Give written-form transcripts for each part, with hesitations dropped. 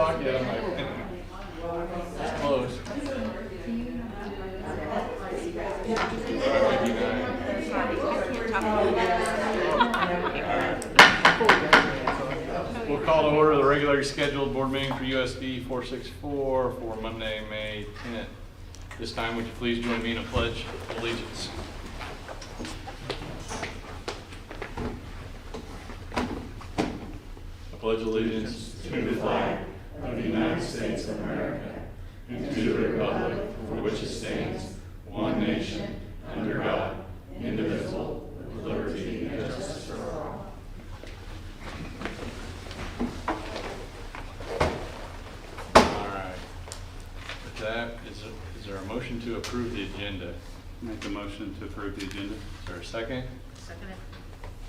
o'clock yet. I'm like, it's close. We'll call to order the regularly scheduled board meeting for USD 464 for Monday, May 10th. This time, would you please join me in a pledge of allegiance? I pledge allegiance to the flag of the United States of America and to the republic for which it stands, one nation, under God, indivisible, with liberty and justice for all. All right. With that, is there a motion to approve the agenda? Make a motion to approve the agenda. Is there a second? Second it.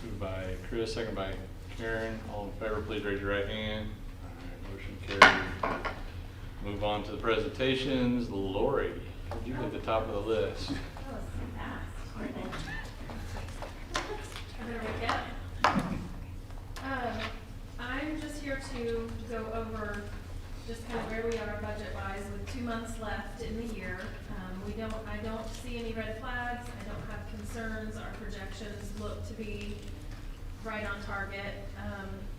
Moved by Chris, second by Karen. All in favor, please raise your right hand. All right, motion carried. Move on to the presentations. Lori, you at the top of the list. I'm just here to go over just kind of where we are budget-wise with 2 months left in the year. I don't see any red flags. I don't have concerns. Our projections look to be right on target.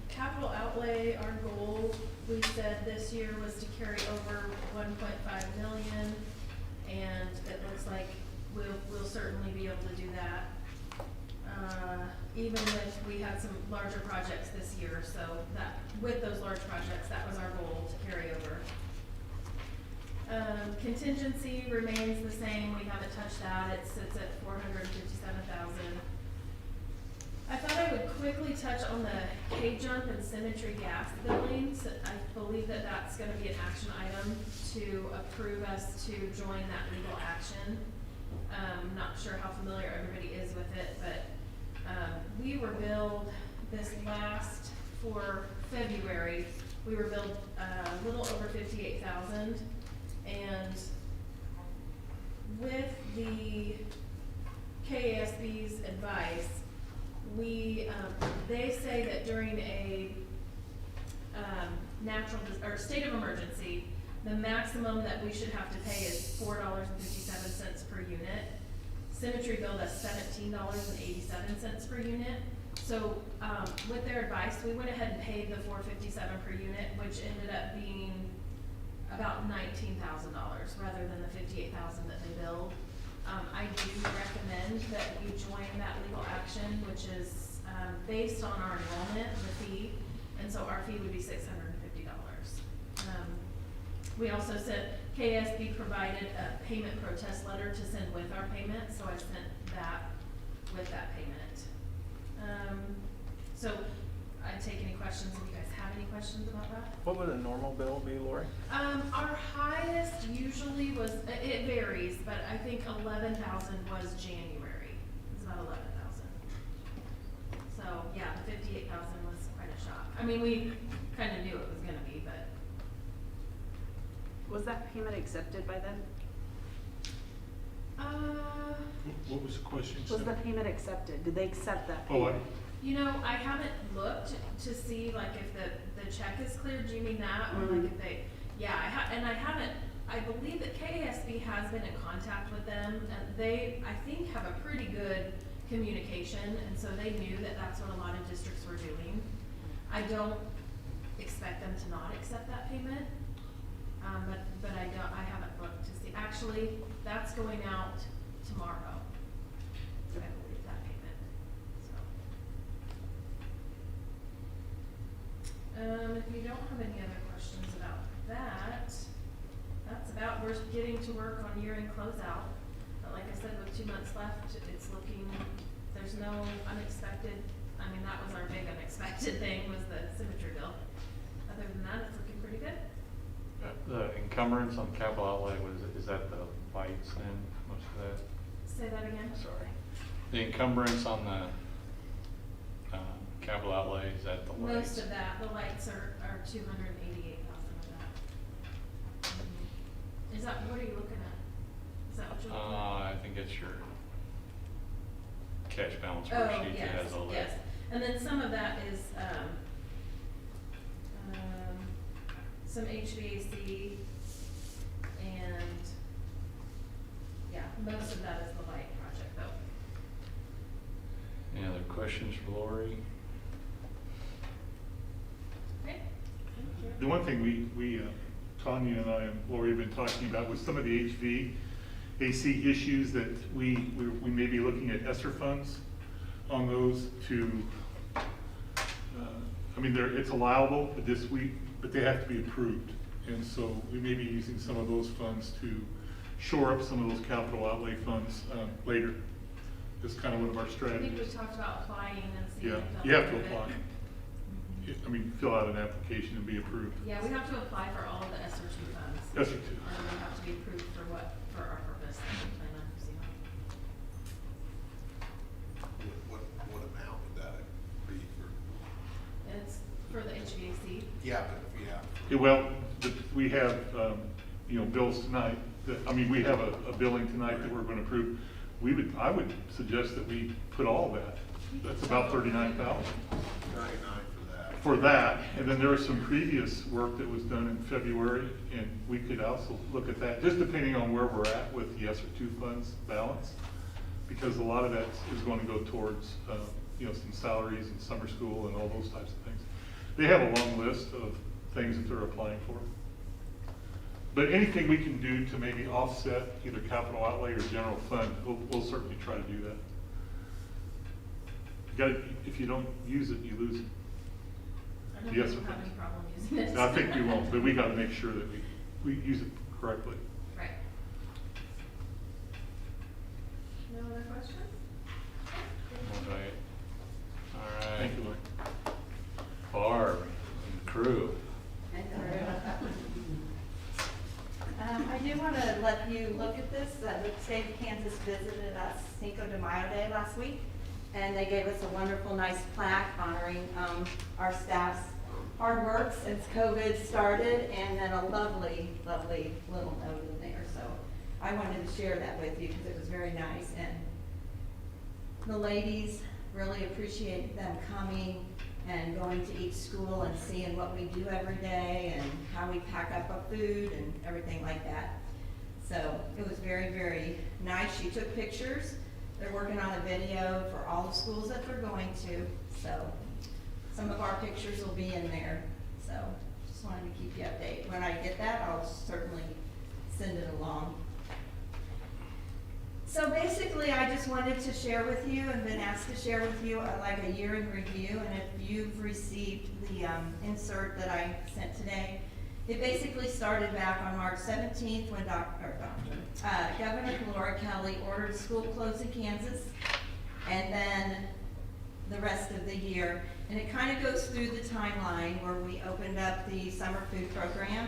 Capital outlay, our goal, we said this year was to carry over 1.5 million, and it looks like we'll certainly be able to do that. Even with, we had some larger projects this year, so that, with those large projects, that was our goal to carry over. Contingency remains the same. We haven't touched that. It sits at 457,000. I thought I would quickly touch on the K-Jump and Symmetry gas billings. I believe that that's going to be an action item to approve us to join that legal action. Not sure how familiar everybody is with it, but we were billed this last, for February, we were billed a little over 58,000, and with the KASB's advice, they say that during a natural or state of emergency, the maximum that we should have to pay is $4.57 per unit. Symmetry billed us $17.87 per unit. So with their advice, we went ahead and paid the $4.57 per unit, which ended up being about $19,000 rather than the $58,000 that they billed. I do recommend that you join that legal action, which is based on our enrollment, the fee, and so our fee would be $650. We also sent, KSB provided a payment protest letter to send with our payment, so I sent that with that payment. So I'd take any questions if you guys have any questions about that. What would a normal bill be, Lori? Our highest usually was, it varies, but I think 11,000 was January. It's about 11,000. So yeah, the 58,000 was quite a shock. I mean, we kind of knew it was going to be, but. Was that payment accepted by them? What was the question? Was the payment accepted? Did they accept that Oh, payment? You know, I haven't looked to see like if the check is cleared. Do you mean that? Or like if they, yeah, I believe that KASB has been in contact with them, and they, I think, have a pretty good communication, and so they knew that that's what a lot of districts were doing. I don't expect them to not accept that payment, but I haven't looked to see. Actually, that's going out tomorrow, I believe, that payment, so. If you don't have any other questions about that, that's about, we're getting to work on year-end closeout. But like I said, with 2 months left, it's looking, there's no unexpected, I mean, that was our big unexpected thing, was the Symmetry bill. Other than that, it's looking pretty good. The encumbrance on capital outlay, is that the lights then, most of that? Say that again? Sorry. The encumbrance on the capital outlay, is that the lights? Most of that, the lights are 288,000 of that. Is that, what are you looking at? Is that what you're looking at? I think it's your cash balance Oh, worksheet yes, that has all that. yes. And then some of that is, some HVAC, and yeah, most of that is the light project though. Any other questions for Lori? Okay, thank you. The one thing we Tanya and I and Lori have been talking about was some of the HVAC issues that we may be looking at ESSER funds on those to, I mean, it's allowable this week, but they have to be approved. And so we may be using some of those funds to shore up some of those capital outlay funds later. It's kind of one of our I think strategies. we talked about applying and seeing. Yeah, if they'll you have to approve it. apply. I mean, fill out an application and be approved. Yeah, we have to apply for all of the ESSER two funds. ESSER two. Or we have to be approved for our purpose that we plan on using. What amount would that be for? It's for the HVAC. Yeah, but if you have. Yeah, well, we have, bills tonight, I mean, we have a billing tonight that we're gonna approve. I would suggest that we put all of that. That's about $39,000 $99 for for that. And then there was some previous work that was done in February, and we could also look at that, just depending on where we're at with the ESSER two funds balance. Because a lot of that is going to go towards, some salaries and summer school and all those types of things. They have a long list of things that they're applying for. But anything we can do to maybe offset either capital outlay or general fund, we'll certainly try to do that. If you don't use it, you lose it. I don't Yes, think we'll have any problem using it. I think we won't, but we gotta make sure that we use it correctly. Right. No other questions? All right. All right. Thank you, Lori. Barb and crew. I do want to let you look at this. The state of Kansas visited us Cinco de Mayo Day last week, and they gave us a wonderful, nice plaque honoring our staff's hard work since COVID started, and then a lovely, lovely little note in there. So I wanted to share that with you because it was very nice, and the ladies really appreciated them coming and going to each school and seeing what we do every day and how we pack up our food and everything like that. So it was very, very nice. She took pictures. They're working on a video for all the schools that they're going to. So some of our pictures will be in there. So just wanted to keep you updated. When I get that, I'll certainly send it along. So basically, I just wanted to share with you and been asked to share with you like a year in review. And if you've received the insert that I sent today, it basically started back on March 17th when Governor Laura Kelly ordered school closed in Kansas, and then the rest of the year. And it kind of goes through the timeline where we opened up the summer food program.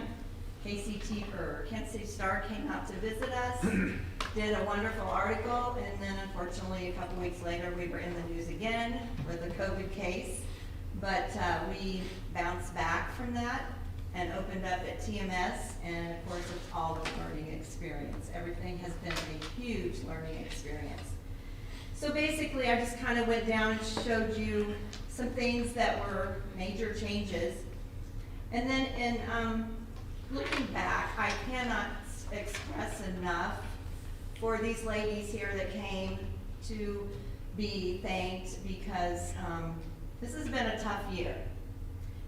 KCT or Kansas City Star came out to visit us, did a wonderful article, and then unfortunately a couple weeks later we were in the news again with a COVID case. But we bounced back from that and opened up at TMS, and of course it's all a learning experience. Everything has been a huge learning experience. So basically I just kind of went down and showed you some things that were major changes. And then in looking back, I cannot express enough for these ladies here that came to be thanked, because this has been a tough year.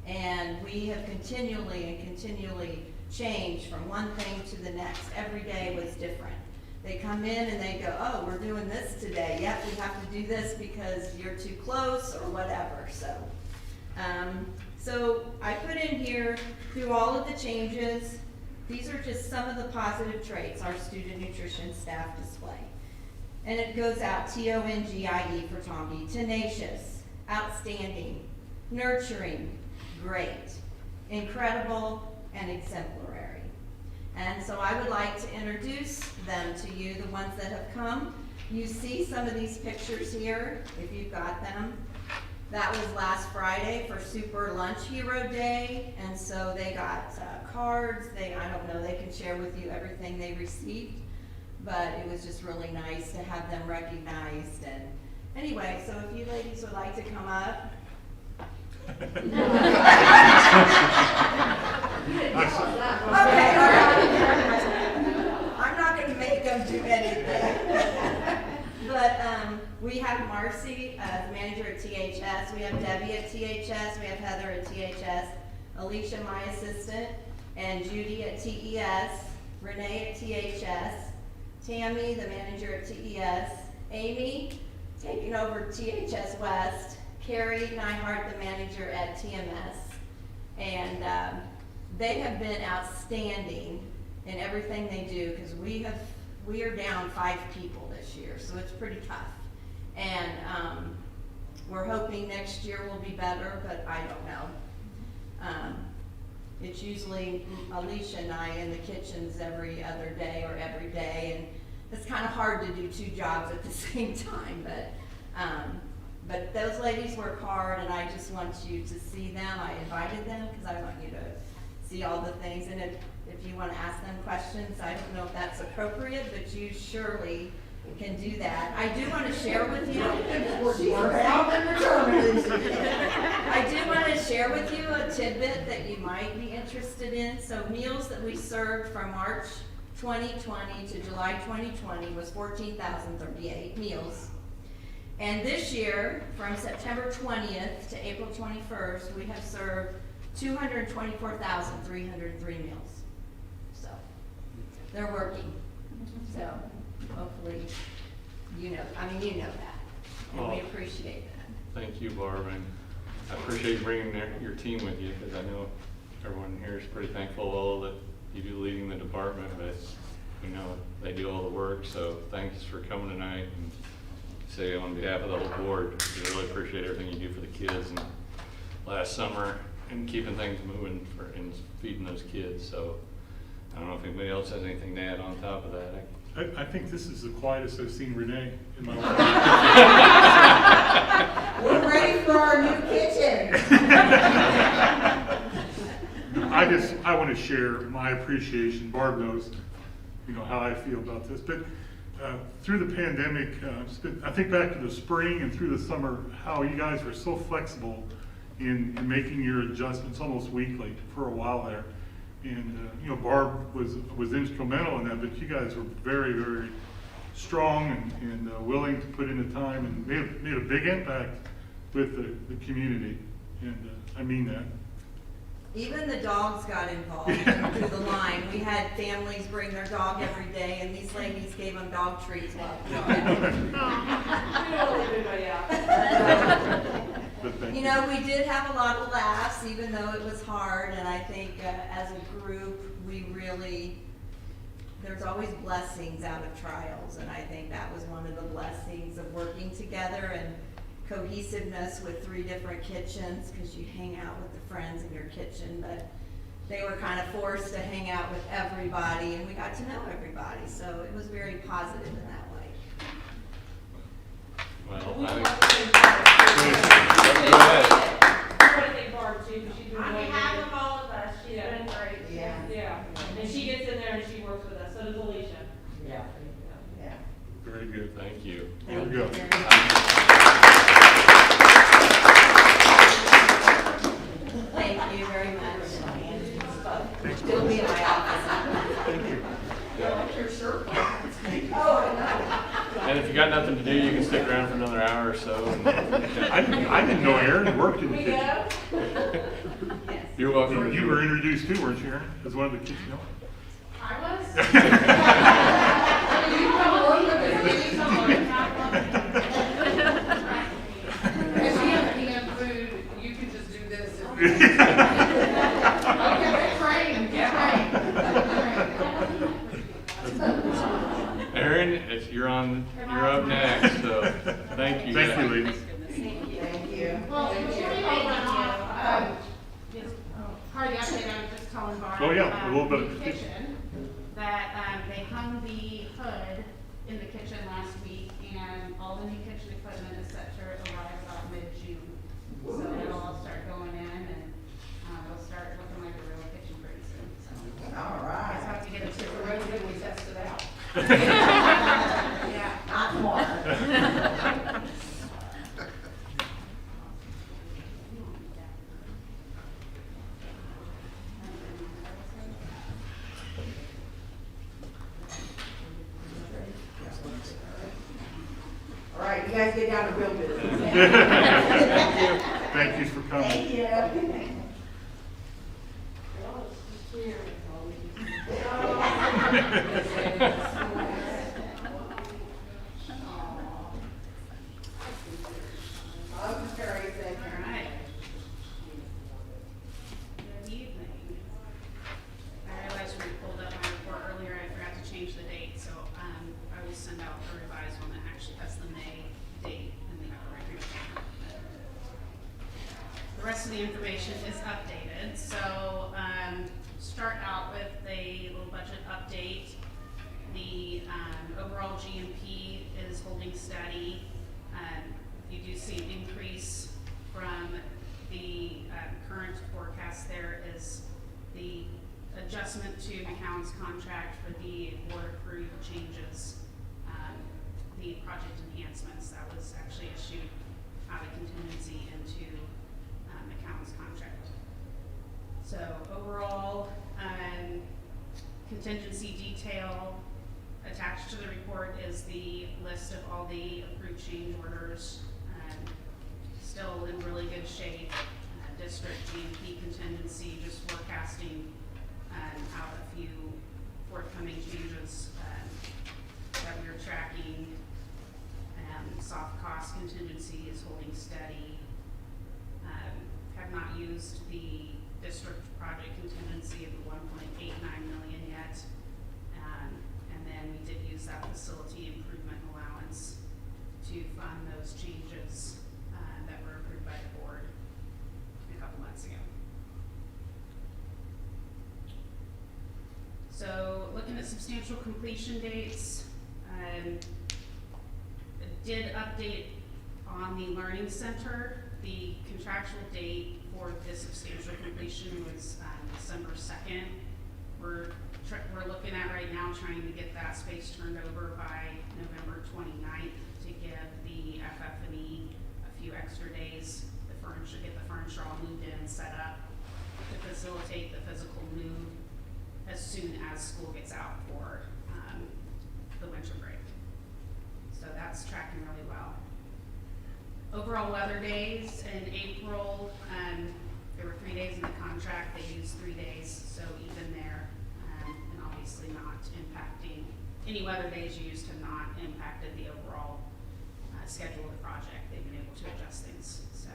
And we have continually changed from one thing to the next. Every day was different. They come in and they go, oh, we're doing this today. Yep, we have to do this because you're too close or whatever. So I put in here through all of the changes. These are just some of the positive traits our student nutrition staff display. And it goes out TONGIE for Tommy: tenacious, outstanding, nurturing, great, incredible, and exemplary. And so I would like to introduce them to you, the ones that have come. You see some of these pictures here, if you've got them. That was last Friday for Super Lunch Hero Day, and so they got cards. I don't know, they can share with you everything they received, but it was just really nice to have them recognized. And anyway, so if you ladies would like to come up. Okay, all right. I'm not gonna make them do anything. But, we have Marcy, the manager at THS, we have Debbie at THS, we have Heather at THS, Alicia, my assistant, and Judy at TES, Renee at THS, Tammy, the manager at TES, Amy, taking over THS West, Carrie Nyhart, the manager at TMS. And they have been outstanding in everything they do, because we are down 5 people this year, so it's pretty tough. And we're hoping next year will be better, but I don't know. It's usually Alicia and I in the kitchens every other day or every day, and it's kind of hard to do 2 jobs at the same time, but those ladies work hard, and I just want you to see them. I invited them because I want you to see all the things, and if you want to ask them questions, I don't know if that's appropriate, but you surely can do that. I do want to share with you. I do want to share with you a tidbit that you might be interested in. So meals that we served from March 2020 to July 2020 was 14,038 meals. And this year, from September 20th to April 21st, we have served 224,303 meals. So they're working. So hopefully, you know that. And we appreciate that. Thank you, Barb, and I appreciate you bringing your team with you, because I know everyone here is pretty thankful all that you do leading the department, but we know they do all the work, so thanks for coming tonight. And say on behalf of the whole board, we really appreciate everything you do for the kids and last summer and keeping things moving and feeding those kids. So I don't know if anybody else has anything to add on top of that. I think this is the quietest I've seen Renee in my life. We're ready for our new kitchen. I want to share my appreciation. Barb knows, how I feel about this. But through the pandemic, I think back to the spring and through the summer, how you guys were so flexible in making your adjustments almost weekly for a while there. And Barb was instrumental in that, but you guys were very, very strong and willing to put in the time and made a big impact with the community. And I mean that. Even the dogs got involved through the line. We had families bring their dog every day, and these ladies gave them dog treats. We did have a lot of laughs, even though it was hard, and I think as a group, there's always blessings out of trials, and I think that was one of the blessings of working together and cohesiveness with 3 different kitchens, because you hang out with the friends in your kitchen, but they were kind of forced to hang out with everybody, and we got to know everybody, so it was very positive in that way. Well, On behalf of all of us, she's been great. Yeah. And she gets in there and she works with us, so does Alicia. Yeah. Very good. thank you. Here we go. Thank you very much. Still be in my office. Thank you. And if you got nothing to do, you can stick around for another hour or so. I didn't know Aaron worked in the We kitchen. go. You're welcome. You were introduced too, weren't you, Aaron, as one of the kitchen helpers? I was. You come work with us, you come work. If you have canned food, you can just do this. Okay, train, Aaron, you're up next, so thank you. Thank you, ladies. Thank you. Well, before we went off, part of the update, I was just telling Barb. Oh, yeah, a little bit of the kitchen, that they hung the hood in the kitchen last week, and all the new kitchen equipment is set to arrive about mid-June. So it'll all start going in, and it'll start looking like a real kitchen pretty soon, so. All I just right. have to get it to the road when we test it out. Yeah. Not more. guys get down to real business. Thank you for coming. Thank you. Alright. Good evening. I realized when I pulled up my report earlier, I forgot to change the date, so, I will send out a revised one that actually has the May date in the upper right hand. The rest of the information is updated, so, start out with a little budget update. The, overall GMP is holding steady. You do see an increase from the current forecast. There is the adjustment to McCown's contract for the board approved changes, the project enhancements that was actually issued out of contingency into McCown's contract. So overall, contingency detail attached to the report is the list of all the approved change orders. Still in really good shape. District GMP contingency, just forecasting out a few forthcoming changes that we are tracking. Soft cost contingency is holding steady. Have not used the district project contingency of the 1.89 million yet. And then we did use that facility improvement allowance to fund those changes that were approved by the board a couple months ago. So looking at substantial completion dates, did update on the learning center. The contractual date for the substantial completion was December 2nd. We're looking at right now trying to get that space turned over by November 29th to give the FF&E a few extra days. Get the furniture all moved in and set up to facilitate the physical move as soon as school gets out for the winter break. So that's tracking really well. Overall weather days in April, there were 3 days in the contract. They used 3 days, so even there, and obviously not impacting, any weather days used have not impacted the overall schedule of the project. They've been able to adjust things, so.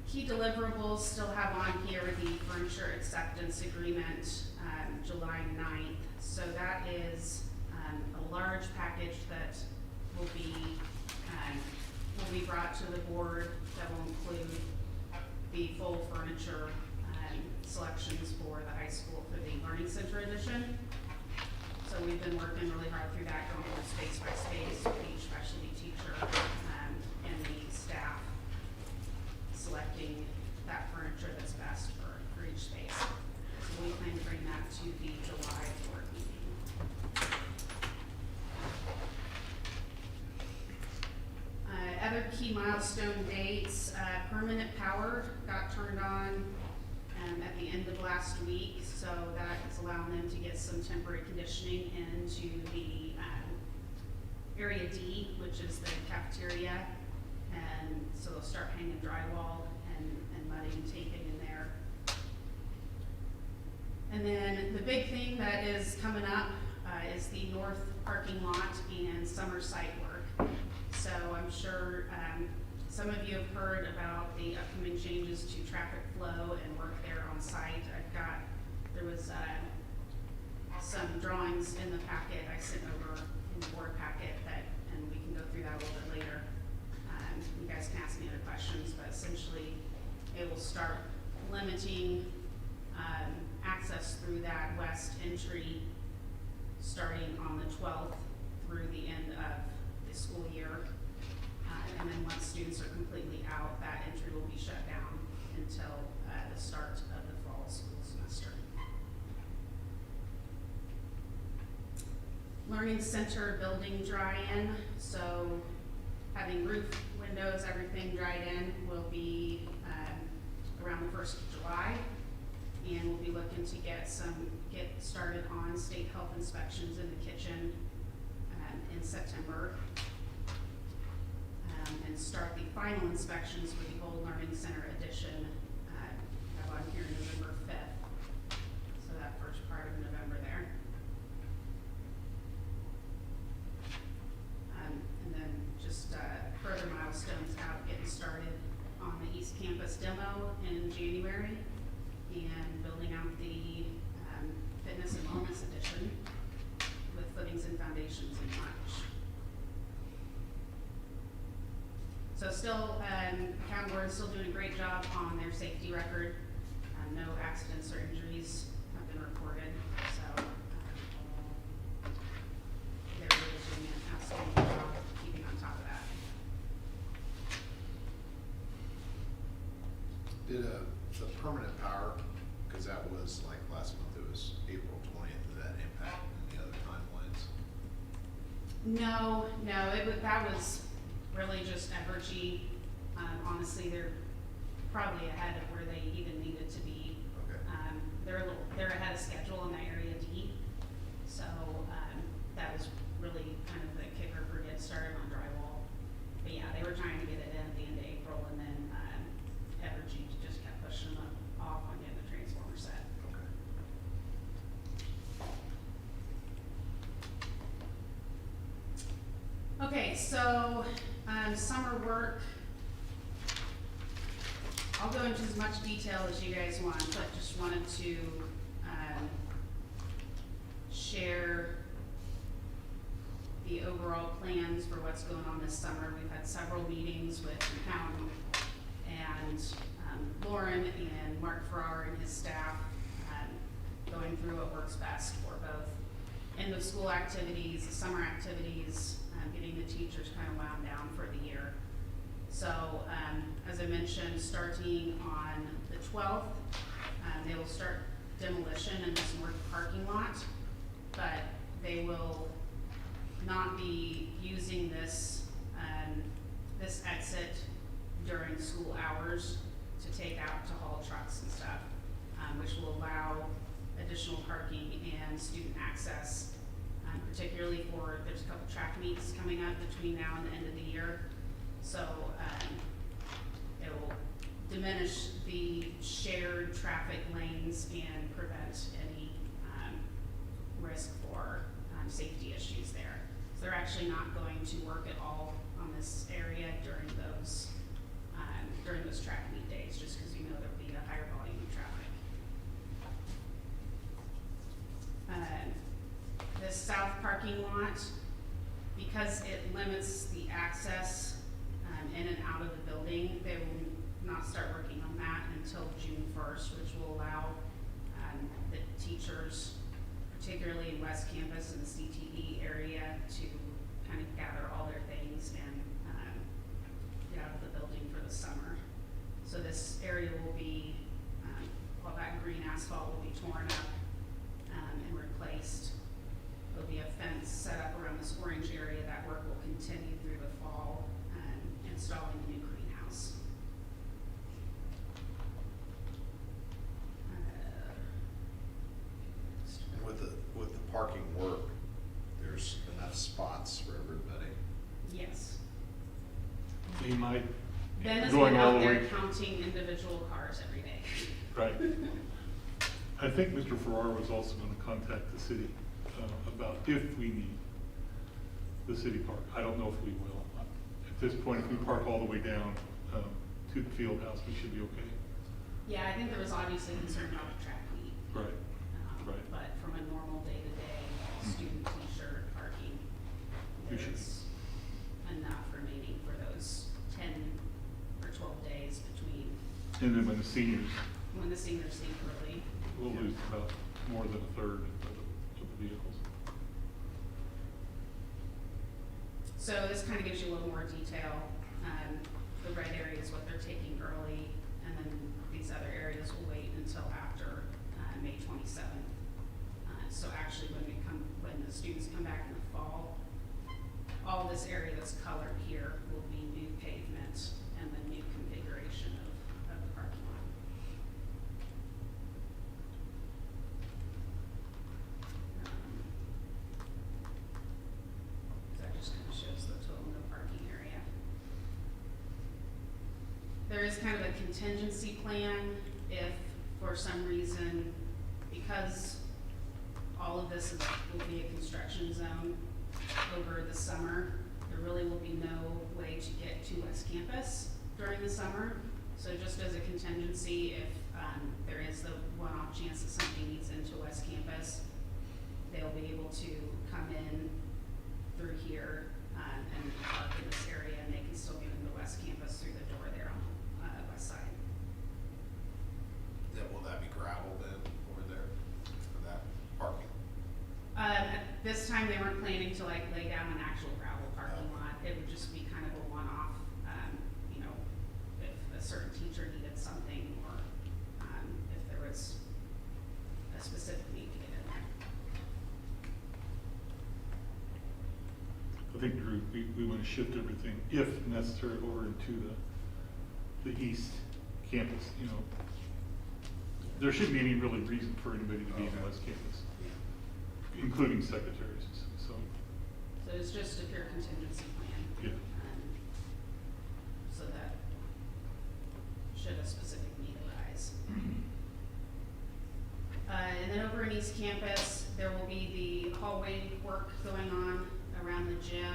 Key deliverables still have on here the furniture acceptance agreement, July 9th. So that is a large package that will be brought to the board that will include the full furniture selections for the high school for the Learning Center edition. So we've been working really hard through that, going through space by space with each specialty teacher and the staff, selecting that furniture that's best for each space. So we plan to bring that to the July board meeting. Other key milestone dates, permanent power got turned on at the end of last week, so that is allowing them to get some temporary conditioning into the area D, which is the cafeteria, and so they'll start hanging drywall and mudding and taping in there. And then the big thing that is coming up is the north parking lot and summer site work. So I'm sure some of you have heard about the upcoming changes to traffic flow and work there on site. There was some drawings in the packet I sent over in the board packet and we can go through that a little bit later. You guys can ask me other questions, but essentially it will start limiting access through that west entry starting on the 12th through the end of the school year. And then once students are completely out, that entry will be shut down until the start of the fall school semester. Learning Center building dry-in, so having roof, windows, everything dried in will be around the 1st of July. And we'll be looking to get started on state health inspections in the kitchen in September. start the final inspections for the old Learning Center addition, have on here November 5th. So that first part of November there. And then just further milestones out getting started on the East Campus demo in January and building out the fitness and wellness edition with footings and foundations in March. So still, county board is still doing a great job on their safety record. No accidents or injuries have been reported, so they're really doing an outstanding job keeping on top of that. Did the permanent power, because that was like last month, it was April 20th, did that impact any other timelines? No, that was really just Evergy. Honestly, they're probably ahead of where they even needed to be. Okay. They're ahead of schedule in the Area D. So, that was really kind of the kicker for getting started on drywall. But yeah, they were trying to get it in at the end of April, and then, Evergy just kept pushing them off on getting the transformer set. Okay. Okay, so, summer work. I'll go into as much detail as you guys want, but just wanted to, share the overall plans for what's going on this summer. We've had several meetings with the county and, Lauren and Mark Farrar and his staff, going through what works best for both end of school activities, the summer activities, getting the teachers kind of wound down for the year. So, as I mentioned, starting on the 12th, they will start demolition in this north parking lot, but they will not be using this, this exit during school hours to take out to haul trucks and stuff, which will allow additional parking and student access, particularly for, there's a couple track meets coming up between now and the end of the year. So, it will diminish the shared traffic lanes and prevent any, risk for, safety issues there. So they're actually not going to work at all on this area during those track meet days, just because you know there'll be a higher volume of traffic. This south parking lot, because it limits the access in and out of the building, they will not start working on that until June 1st, which will allow the teachers, particularly in West Campus and the CTE area, to kind of gather all their things and get out of the building for the summer. So this area will be, all that green asphalt will be torn up and replaced. There'll be a fence set up around this orange area. That work will continue through the fall, installing a new greenhouse. And with the parking work, there's enough spots for everybody. Yes. They might, Ben has going been all out the there way, counting individual cars every day. right. I think Mr. Farrar was also gonna contact the city, about if we need the city park. I don't know if we will. At this point, if we park all the way down, to the field house, we should be okay. Yeah, I think there was obviously concern about the track meet. Right, right. But from a normal day-to-day student t-shirt parking, We should- there's enough remaining for those 10 or 12 days between And then when the seniors, when the seniors leave early. we'll lose about more than a third of the vehicles. So this kind of gives you a little more detail. The red area is what they're taking early, and then these other areas will wait until after May 27th. So actually, when the students come back in the fall, all this area that's colored here will be new pavement and the new configuration of the parking lot. So that just kind of shows the total no parking area. there is kind of a contingency plan if for some reason, because all of this will be a construction zone over the summer, there really will be no way to get to West Campus during the summer. So just as a contingency, if there is the one-off chance that somebody needs into West Campus, they'll be able to come in through here and park in this area, and they can still get into West Campus through the door there on the west side. Will that be gravel then over there for that parking? At this time, they weren't planning to like lay down an actual gravel parking lot. It would just be kind of a one-off, you know, if a certain teacher needed something or if there was a specific need to get in there. I think, Drew, we want to shift everything, if necessary, over into the east campus, you know. There shouldn't be any really reason for anybody to be in the west campus, including secretaries, so. So it's just a pure contingency plan. Yeah. So that should a specific need arise. And then over in East Campus, there will be the hallway work going on around the gym.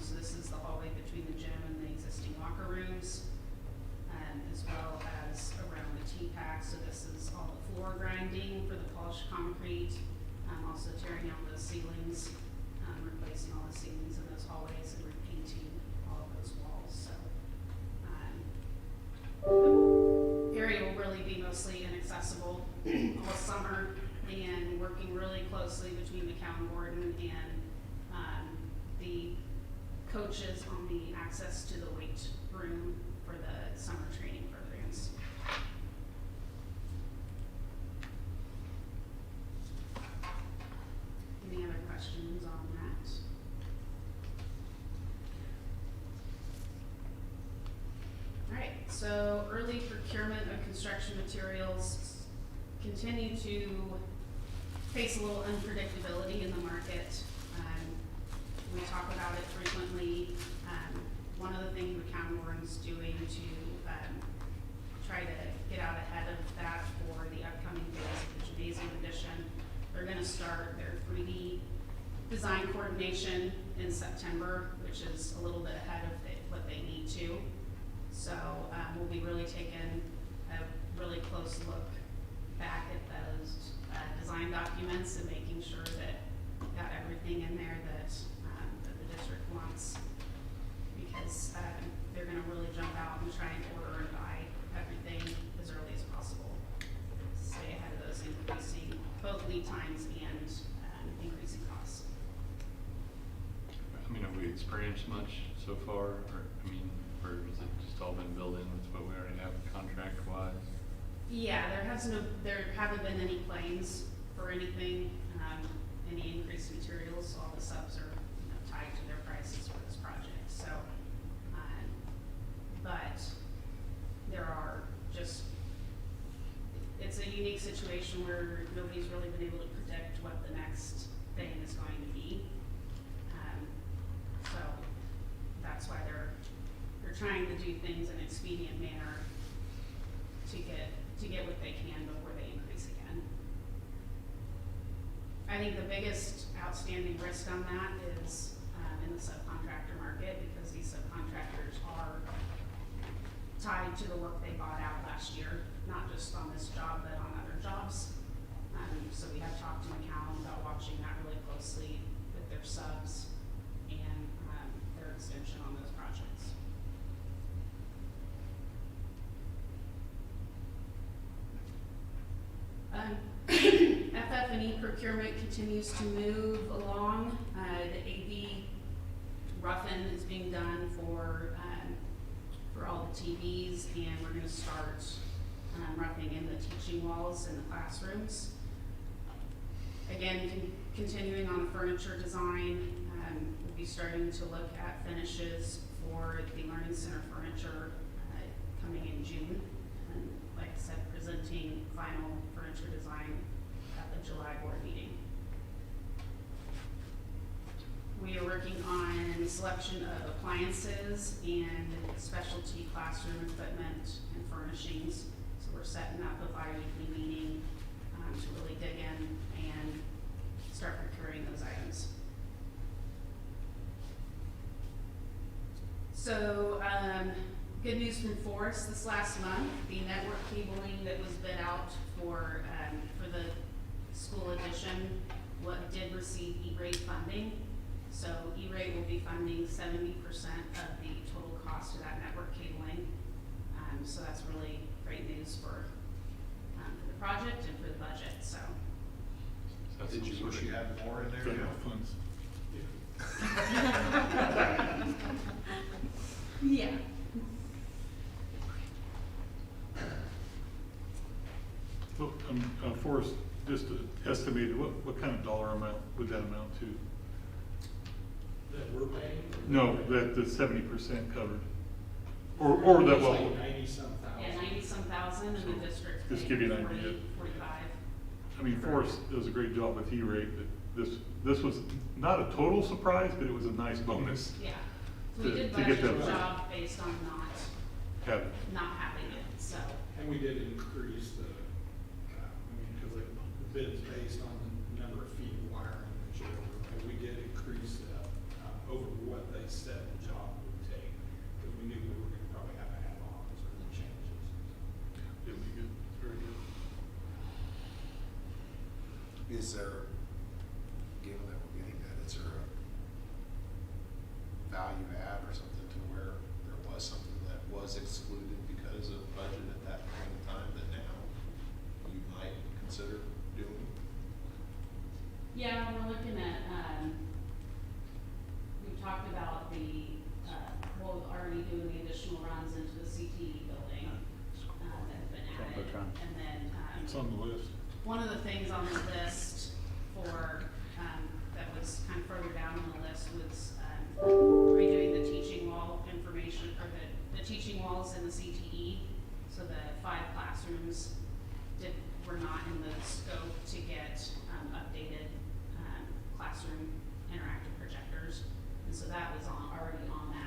So this is the hallway between the gym and the existing locker rooms, as well as around the T-pack. So this is all the floor grinding for the polished concrete, also tearing out those ceilings, replacing all the ceilings in those hallways and repainting all of those walls. So the area will really be mostly inaccessible all summer, and working really closely between the county warden and the coaches on the access to the weight room for the summer training programs. Any other questions on that? Alright, so early procurement of construction materials continue to face a little unpredictability in the market. We talk about it frequently. One of the things the county warden's doing to try to get out ahead of that for the upcoming phase of the gymnasium edition, they're going to start their 3D design coordination in September, which is a little bit ahead of what they need to. So we'll be really taking a really close look back at those design documents and making sure that we've got everything in there that the district wants, because they're going to really jump out and try and order and buy everything as early as possible. Stay ahead of those increasing both lead times and increasing costs. I mean, have we experienced much so far, or has it just all been built in with what we already have contract-wise? Yeah, there haven't been any claims for anything, any increased materials. All the subs are tied to their prices for this project. So, but there are just, it's a unique situation where nobody's really been able to predict what the next thing is going to be. So that's why they're trying to do things in an expedient manner to get what they can before they increase again. I think the biggest outstanding risk on that is in the subcontractor market, because these subcontractors are tied to the work they bought out last year, not just on this job, but on other jobs. So we have talked to McCown about watching that really closely with their subs and their extension on those projects. FF&E procurement continues to move along. The AV rough-in is being done for all the TVs, and we're going to start roughing in the teaching walls in the classrooms. Again, continuing on the furniture design, we'll be starting to look at finishes for the Learning Center furniture coming in June. And like I said, presenting final furniture design at the July board meeting. we are working on the selection of appliances and specialty classroom equipment and furnishings. So we're setting up a bi-weekly meeting to really dig in and start procuring those items. So, good news from Forrest this last month, the network cabling that was bid out for the school edition, did receive E-rate funding. So E-rate will be funding 70% of the total cost of that network cabling. So that's really great news for the project and for the budget, so. That's Did you some wish sort you of- had more in there? Federal funds. Yeah. Well, Forrest, just estimated, what kind of dollar amount would that amount to? That we're paying? No, that the 70% covered. Or that, It's well, like 90-some thousand. Yeah, 90-some thousand, and the district Just paid give you an 40, idea. 45. I mean, Forrest does a great job with E-rate, but this was not a total surprise, but it was a nice bonus. Yeah, so we To- did to get budget that- the job based on Have it. not having it, so. And we did increase the, because the bid's based on the number of feet of wiring that you over, and we did increase over what they said the job would take, because we knew we were gonna probably have to have on certain changes. It'll be good, very good. Is there, given that we're getting that, is there a value add or something to where there was something that was excluded because of budget at that point in time that now you might consider doing? Yeah, we're looking at, we've talked about we're already doing the additional runs into the CTE building, that have been added. Jumbotron. And then, It's on the list. one of the things on the list for, that was kind of further down on the list was, redoing the teaching wall information, or the teaching walls in the CTE. So the 5 classrooms were not in the scope to get, updated, classroom interactive projectors. And so that was already on that,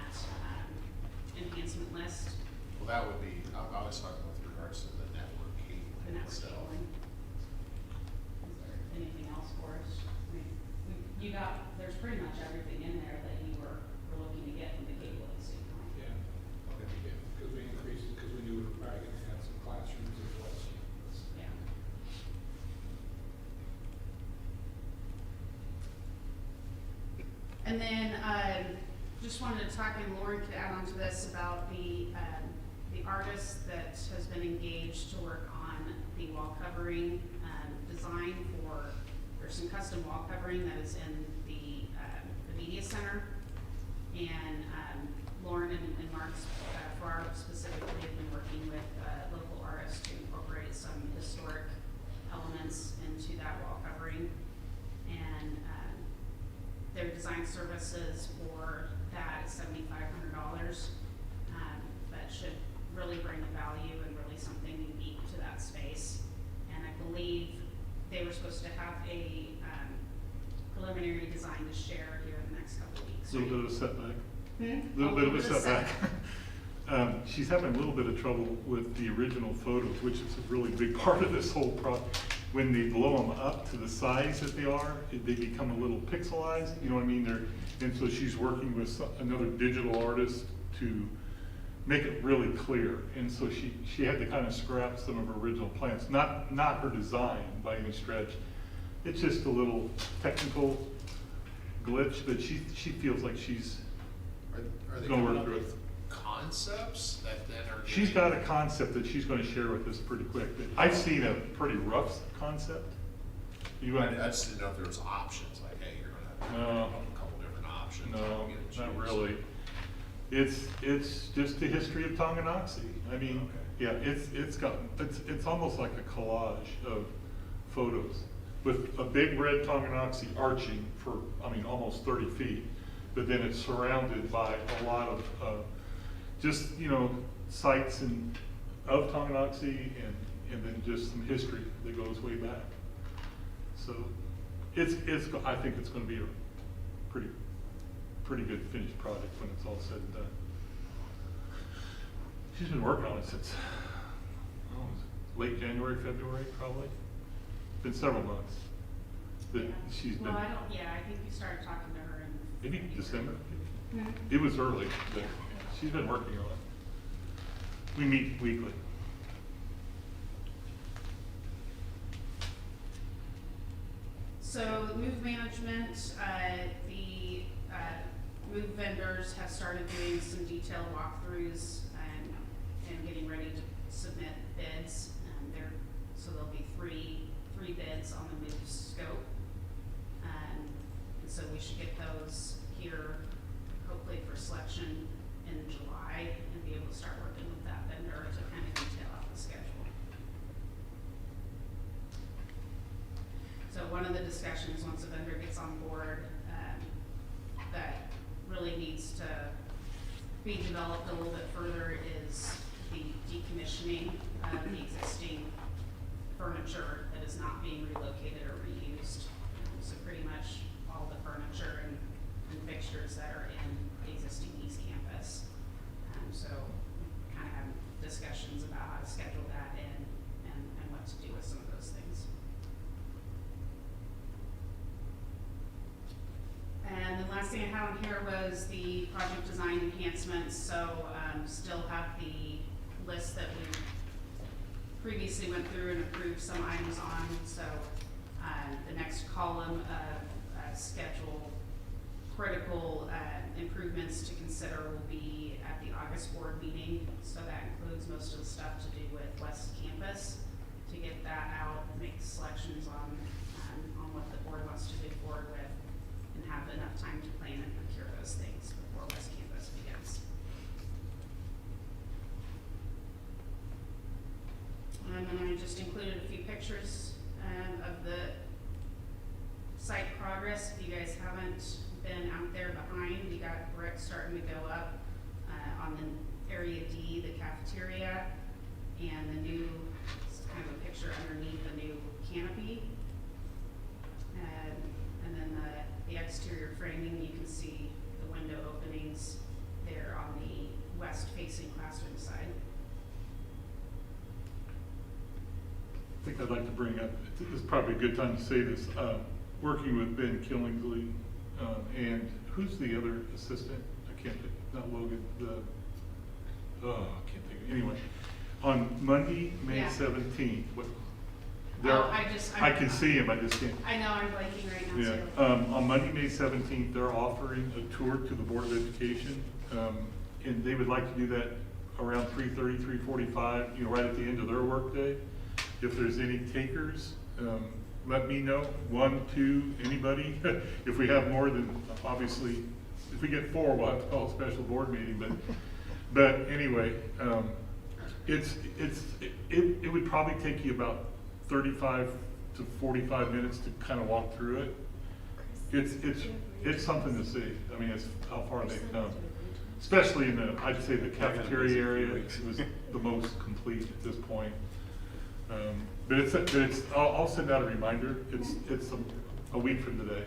enhancement list. Well, that would be, I was talking with regards to the network The cabling network itself. cabling. Is there anything else for us? I mean, there's pretty much everything in there that you were looking to get from the cabling standpoint. Yeah. Okay, because we increased it, because we knew we were probably gonna have some classrooms as well. Yeah. And then, just wanted to talk, and Lauren could add on to this, about the artist that has been engaged to work on the wall covering, design there's some custom wall covering that is in the media center. And, Lauren and Mark Farr specifically have been working with, local artists to incorporate some historic elements into that wall covering. And, their design services for that is $7,500. That should really bring a value and really something unique to that space. And I believe they were supposed to have a preliminary design to share here in the next couple of weeks. Little bit of a setback. Hmm? Little A bit of a setback. She's having a little bit of trouble with the original photos, which is a really big part of this whole project. When they blow them up to the size that they are, they become a little pixelized, you know what I mean? And so she's working with another digital artist to make it really clear. And so she had to kind of scrap some of her original plans, not her design by any stretch. It's just a little technical glitch, but she feels like she's Are they gonna coming work up through it. with concepts that then are? She's getting- got a concept that she's gonna share with us pretty quick. I've seen a pretty rough concept. You I want? just didn't know if there was options, like, hey, you're gonna have No. a couple different options. No, you get to not choose. really. It's just the history of Tonganoxie. I mean, yeah, it's almost like a collage of photos with a big red Tonganoxie arching for, almost 30 feet. But then it's surrounded by a lot of, just, sites of Tonganoxie and then just some history that goes way back. So I think it's gonna be a pretty pretty good finished product when it's all said and done. She's been working on it since, oh, late January, February, probably. Been several months that Yeah. she's been, Well, I don't, yeah, I think you started talking to her in. maybe December. Mhm. It was early, but she's been working on it. We meet weekly. So move management, the move vendors have started doing some detailed walkthroughs and getting ready to submit bids. So there'll be three bids on the move scope. And so we should get those here hopefully for selection in July and be able to start working with that vendor to kind of detail out the schedule. So one of the discussions, once a vendor gets on board, that really needs to be developed a little bit further is the decommissioning of the existing furniture that is not being relocated or reused. So pretty much all the furniture and fixtures that are in the existing East Campus. So kind of have discussions about how to schedule that in and what to do with some of those things. And the last thing I have on here was the project design enhancements. So still have the list that we previously went through and approved some items on. So the next column of schedule critical improvements to consider will be at the August board meeting. So that includes most of the stuff to do with West Campus, to get that out and make selections on what the board wants to move forward with and have enough time to plan and procure those things before West Campus begins. And then I just included a few pictures of the site progress. If you guys haven't been out there behind, we got bricks starting to go up on the area D, the cafeteria, and the new, it's kind of a picture underneath the new canopy. And then the exterior framing, you can see the window openings there on the west facing classroom side. I think I'd like to bring up, this is probably a good time to say this, working with Ben Killingsley, and who's the other assistant? I can't think, not Logan, I can't think, anyway. On Monday, May Yeah. 17th, Oh, I can see him, I just can't. I know, I'm blanking right now Yeah, too. on Monday, May 17th, they're offering a tour to the Board of Education, and they would like to do that around 3:30, 3:45, right at the end of their workday. If there's any takers, let me know, 1, 2, anybody. If we have more, then obviously, if we get 4, we'll have to call a special board meeting, but anyway, it would probably take you about 35 to 45 minutes to kind of walk through it. It's something to see. I mean, it's how far they've come. Especially in the, I'd say the cafeteria area, it was the most complete at this point. But I'll send out a reminder. It's a week from today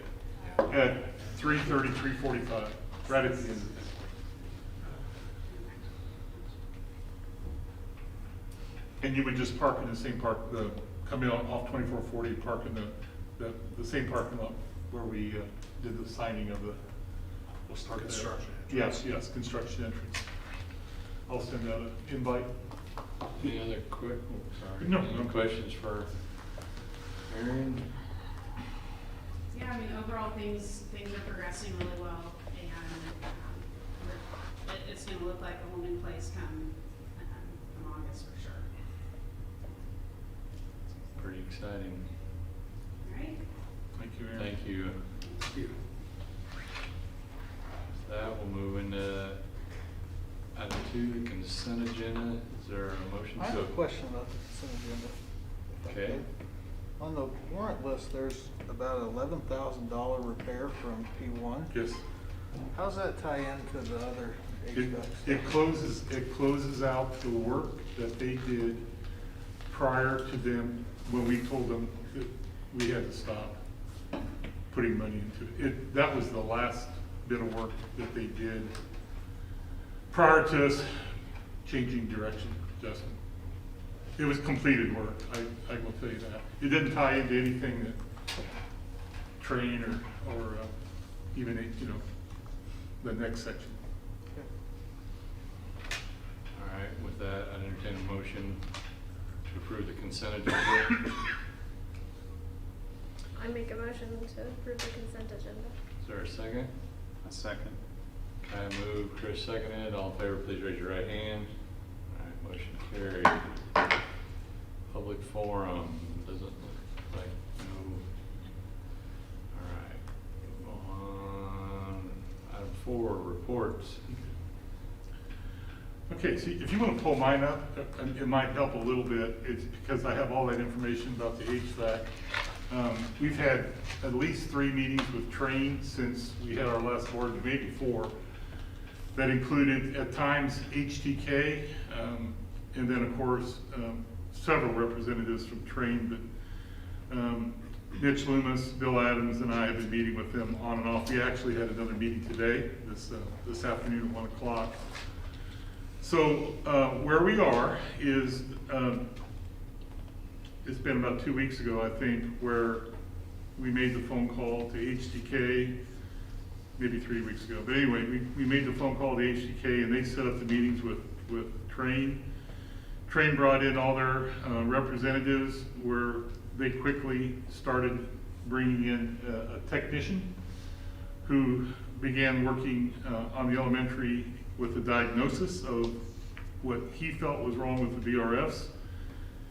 at 3:30, 3:45, right at the end. And you would just park in the same park, come in off 2440, park in the same parking lot where we did the signing of the. We'll start there. Construction Yes, construction entrance. I'll send out an invite. Any other sorry. No, Any no. questions for Erin? Yeah, I mean, overall things are progressing really well, and it's gonna look like a home in place come August for sure. Pretty exciting. All right? Thank you, Aaron. Thank you. With that, we'll move into item 2, the consent agenda. Is there a motion to? I have a question about the consent agenda. if I Okay. could. On the warrant list, there's about $11,000 repair from P1. Yes. How's that tie into the other HVAC stuff? It closes out the work that they did prior to them, when we told them that we had to stop putting money into it. That was the last bit of work that they did prior to us changing direction, Justin. It was completed work, I will tell you that. It didn't tie into anything that train or even, the next section. All right, with that, I entertain a motion to approve the consent agenda. I make a motion to approve the consent agenda. Is there a second? A second. I move, Chris seconded. All in favor, please raise your right hand. All right, motion carried. Public forum, doesn't look like no. All right, on item 4, reports. Okay, see, if you want to pull mine up, it might help a little bit. It's because I have all that information about the HVAC. We've had at least 3 meetings with Train since we had our last board, maybe 4. That included at times HTK, and then of course, several representatives from Train, but Mitch Loomis, Bill Adams, and I have been meeting with them on and off. We actually had another meeting today, this afternoon at 1 o'clock. So where we are is, it's been about 2 weeks ago, I think, where we made the phone call to HTK, maybe 3 weeks ago. But anyway, we made the phone call to HTK and they set up the meetings with Train. Train brought in all their representatives where they quickly started bringing in a technician who began working on the elementary with the diagnosis of what he felt was wrong with the VRFs.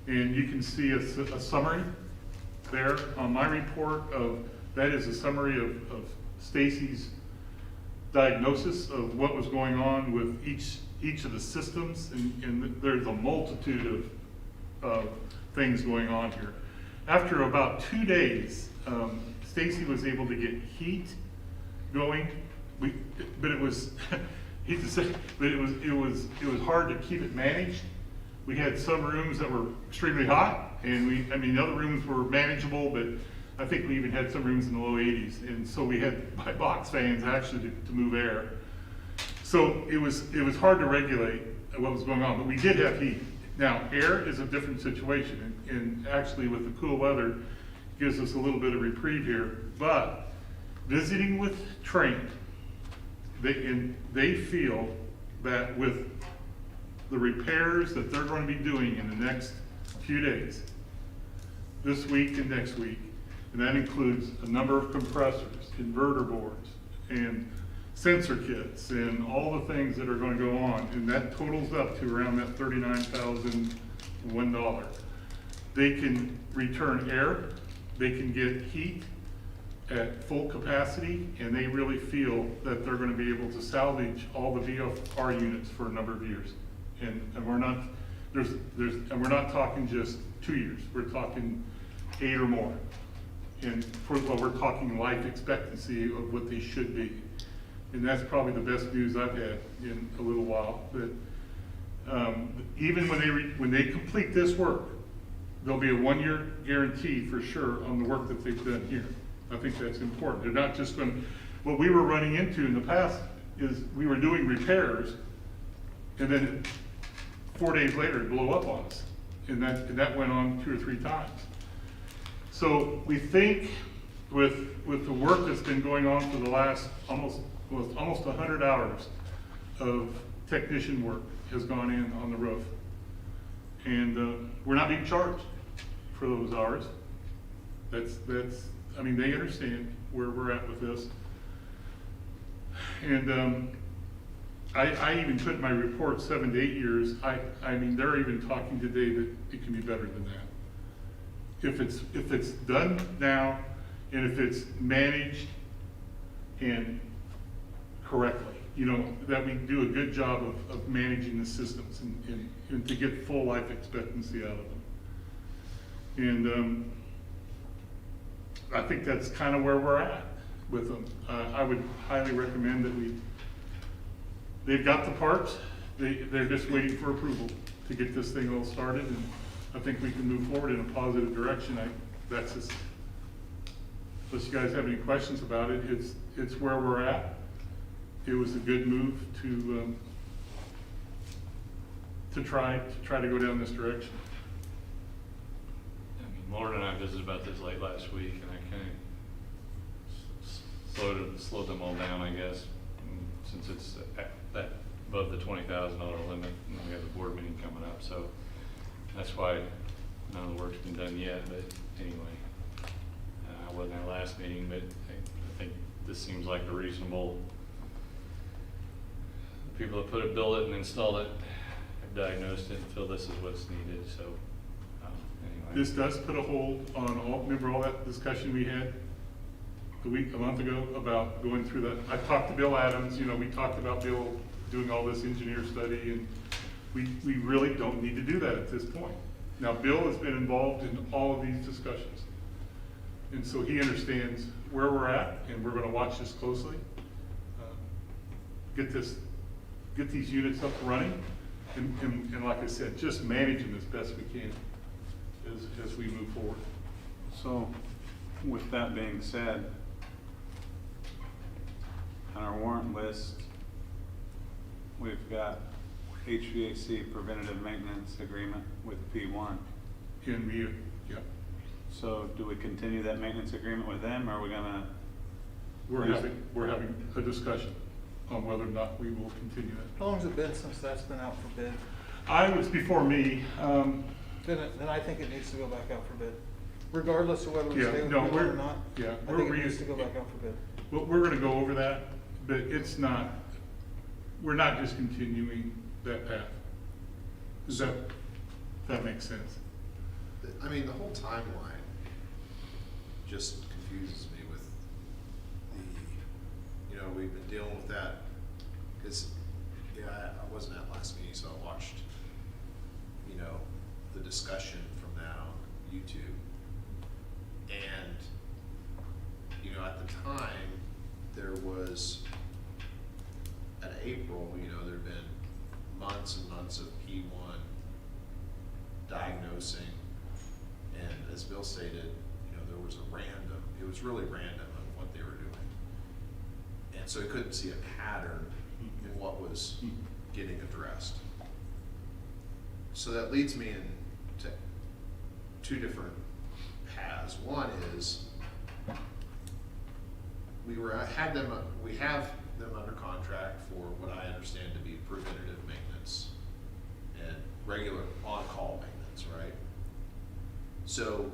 And you can see a summary there on my report of, that is a summary of Stacy's diagnosis of what was going on with each of the systems, and there's a multitude of things going on here. After about 2 days, Stacy was able to get heat going, but it was, hate to say, but it was hard to keep it managed. We had some rooms that were extremely hot, and the other rooms were manageable, but I think we even had some rooms in the low 80s, and so we had by box fans actually to move air. So it was hard to regulate what was going on, but we did have heat. Now, air is a different situation, and actually with the cool weather gives us a little bit of reprieve here. But visiting with Train, they feel that with the repairs that they're going to be doing in the next few days, this week and next week, and that includes a number of compressors, inverter boards, and sensor kits, and all the things that are going to go on, and that totals up to around that $39,001. They can return air, they can get heat at full capacity, and they really feel that they're going to be able to salvage all the VFR units for a number of years. And we're not we're not talking just 2 years. We're talking 8 or more. And we're talking life expectancy of what they should be. And that's probably the best news I've had in a little while. But even when they complete this work, there'll be a 1-year guarantee for sure on the work that they've done here. I think that's important. They're not just going. What we were running into in the past is we were doing repairs, and then 4 days later it'd blow up on us, and that went on 2 or 3 times. So we think with the work that's been going on for the last almost 100 hours of technician work has gone in on the roof, and we're not being charged for those hours. They understand where we're at with this, and I even put in my report 7 to 8 years. They're even talking today that it can be better than that. If it's done now, and if it's managed and correctly, that we do a good job of managing the systems and to get full life expectancy out of them. And I think that's kind of where we're at with them. I would highly recommend that they've got the parts, they're just waiting for approval to get this thing all started, and I think we can move forward in a positive direction. Unless you guys have any questions about it, it's where we're at. it was a good move to try to go down this direction. I mean, Lauren and I visited about this late last week, and I kind of slowed them all down, I guess, since it's that above the $20,000 limit, and we have a board meeting coming up, so that's why none of the work's been done yet. But anyway, I wasn't at last meeting, but I think this seems like a reasonable. The people that build it and install it have diagnosed it and feel this is what's needed. So anyway, This does put a hold on remember all that discussion we had a month ago about going through that. I talked to Bill Adams, we talked about Bill doing all this engineer study, and we really don't need to do that at this point. Now, Bill has been involved in all of these discussions, and so he understands where we're at, and we're gonna watch this closely. Get these units up and running, and like I said, just manage them as best we can as we move forward. So, with that being said, on our warrant list, we've got HVAC preventative maintenance agreement with P1. And yep, So do we continue that maintenance agreement with them, or are we gonna? we're having a discussion on whether or not we will continue that. How long's it been since that's been out for bid? It's before me. Then I think it needs to go back out for bid. Regardless of whether we Yeah, stay with no, P1 or not, yeah, I think it needs to go back out for bid. We're gonna go over that, but it's not, we're not just continuing that path. Does that make sense? I mean, the whole timeline just confuses me with we've been dealing with that, because, I wasn't at last meeting, so I watched, the discussion from that on YouTube. And, at the time, there was, at April, there had been months and months of P1 diagnosing, and as Bill stated, there was it was really random on what they were doing. And so he couldn't see a pattern in what was getting addressed. So that leads me into two different paths. One is we have them under contract for what I understand to be preventative maintenance and regular on-call maintenance, right? So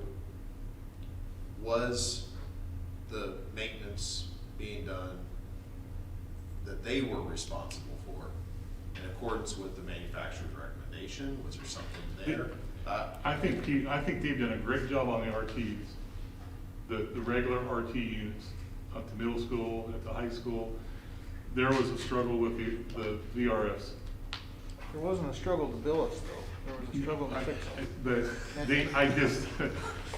was the maintenance being done that they were responsible for in accordance with the manufacturer's recommendation? Was there something there? I think they've done a great job on the RTs, the regular RT units at the middle school, at the high school. There was a struggle with the VRS. There wasn't a struggle to bill us though, there was a struggle to fix it. But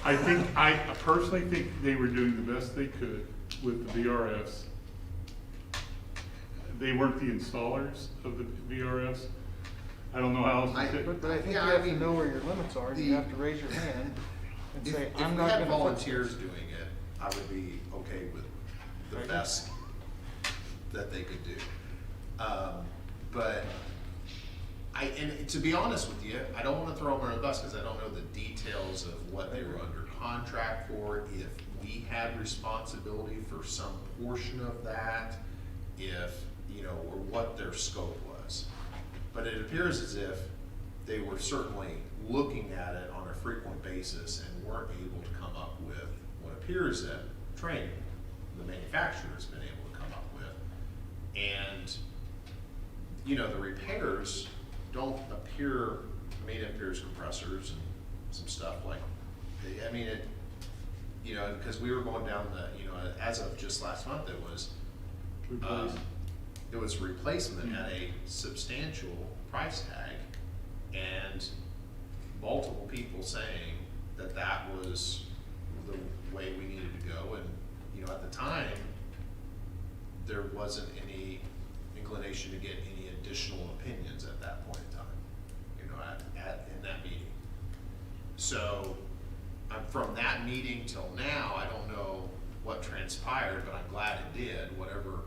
I personally think they were doing the best they could with the VRFs. They weren't the installers of the VRFs. I don't know how else to say. But I think you have to know where your limits are, and you have to raise your hand and say, I'm not gonna. If we had fix volunteers this." doing it, I would be okay with the Right. best that they could do. But and to be honest with you, I don't wanna throw them under the bus, because I don't know the details of what they were under contract for, if we had responsibility for some portion of that, if, or what their scope was. But it appears as if they were certainly looking at it on a frequent basis and weren't able to come up with what appears that training the manufacturer has been able to come up with. And, the repairs don't appear, it appears compressors and some stuff like, because we were going down as of just last month, it was replacement at a substantial price tag, and multiple people saying that was the way we needed to go. And at the time, there wasn't any inclination to get any additional opinions at that point in time, in that meeting. So from that meeting till now, I don't know what transpired, but I'm glad it did, whatever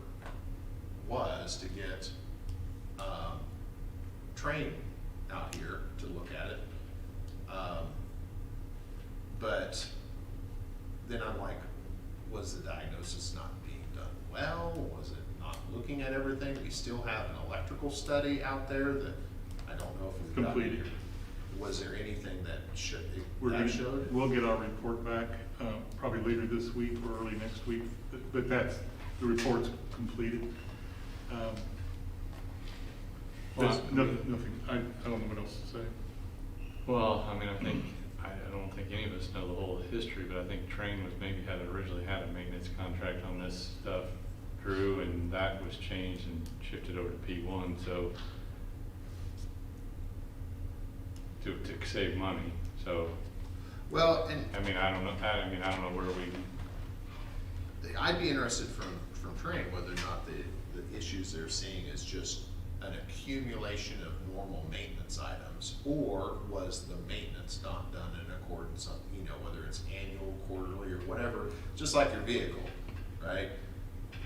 was to get, Train out here to look at it. But then I'm like, was the diagnosis not being done well? Was it not looking at everything? We still have an electrical study out there that I don't know if we've got. Completed. Was there anything that We're showed? gonna, we'll get our report back, probably later this week or early next week, but that's, the report's completed. There's nothing, I don't know what else to say. Well, I mean, I don't think any of us know the whole history, but I think Train was maybe originally had a maintenance contract on this stuff, Drew, and that was changed and shifted over to P1, so to save money, so, Well, and I mean, I don't know where we, I'd be interested from Train whether or not the issues they're seeing is just an accumulation of normal maintenance items, or was the maintenance not done in accordance on, whether it's annual, quarterly, or whatever, just like your vehicle, right?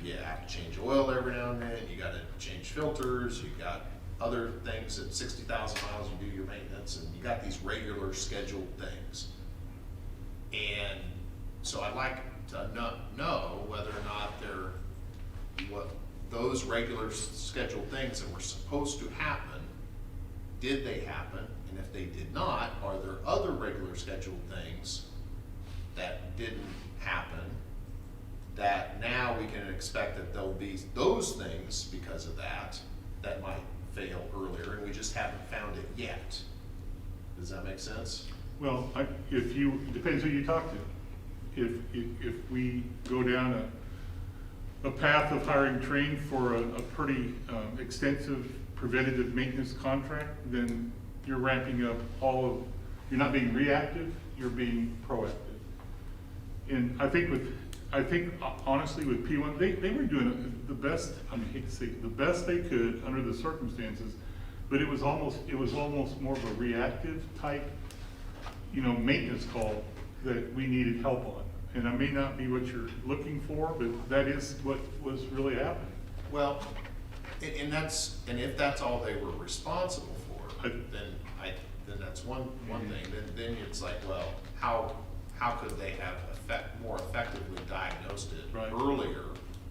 You have to change oil every now and then, you gotta change filters, you got other things at 60,000 miles, you do your maintenance, and you got these regular scheduled things. And so I'd like to know whether or not what those regular scheduled things that were supposed to happen, did they happen? And if they did not, are there other regular scheduled things that didn't happen that now we can expect that there'll be those things because of that might fail earlier, and we just haven't found it yet? Does that make sense? Well, depends who you talk to. If we go down a path of hiring Train for a pretty extensive preventative maintenance contract, then you're ramping up you're not being reactive, you're being proactive. And I think honestly with P1, they were doing the best, I hate to say, the best they could under the circumstances, but it was almost more of a reactive type, maintenance call that we needed help on. And that may not be what you're looking for, but that is what was really happening. Well, and if that's all they were responsible for, then that's one thing. Then it's like, well, how could they have more effectively diagnosed it earlier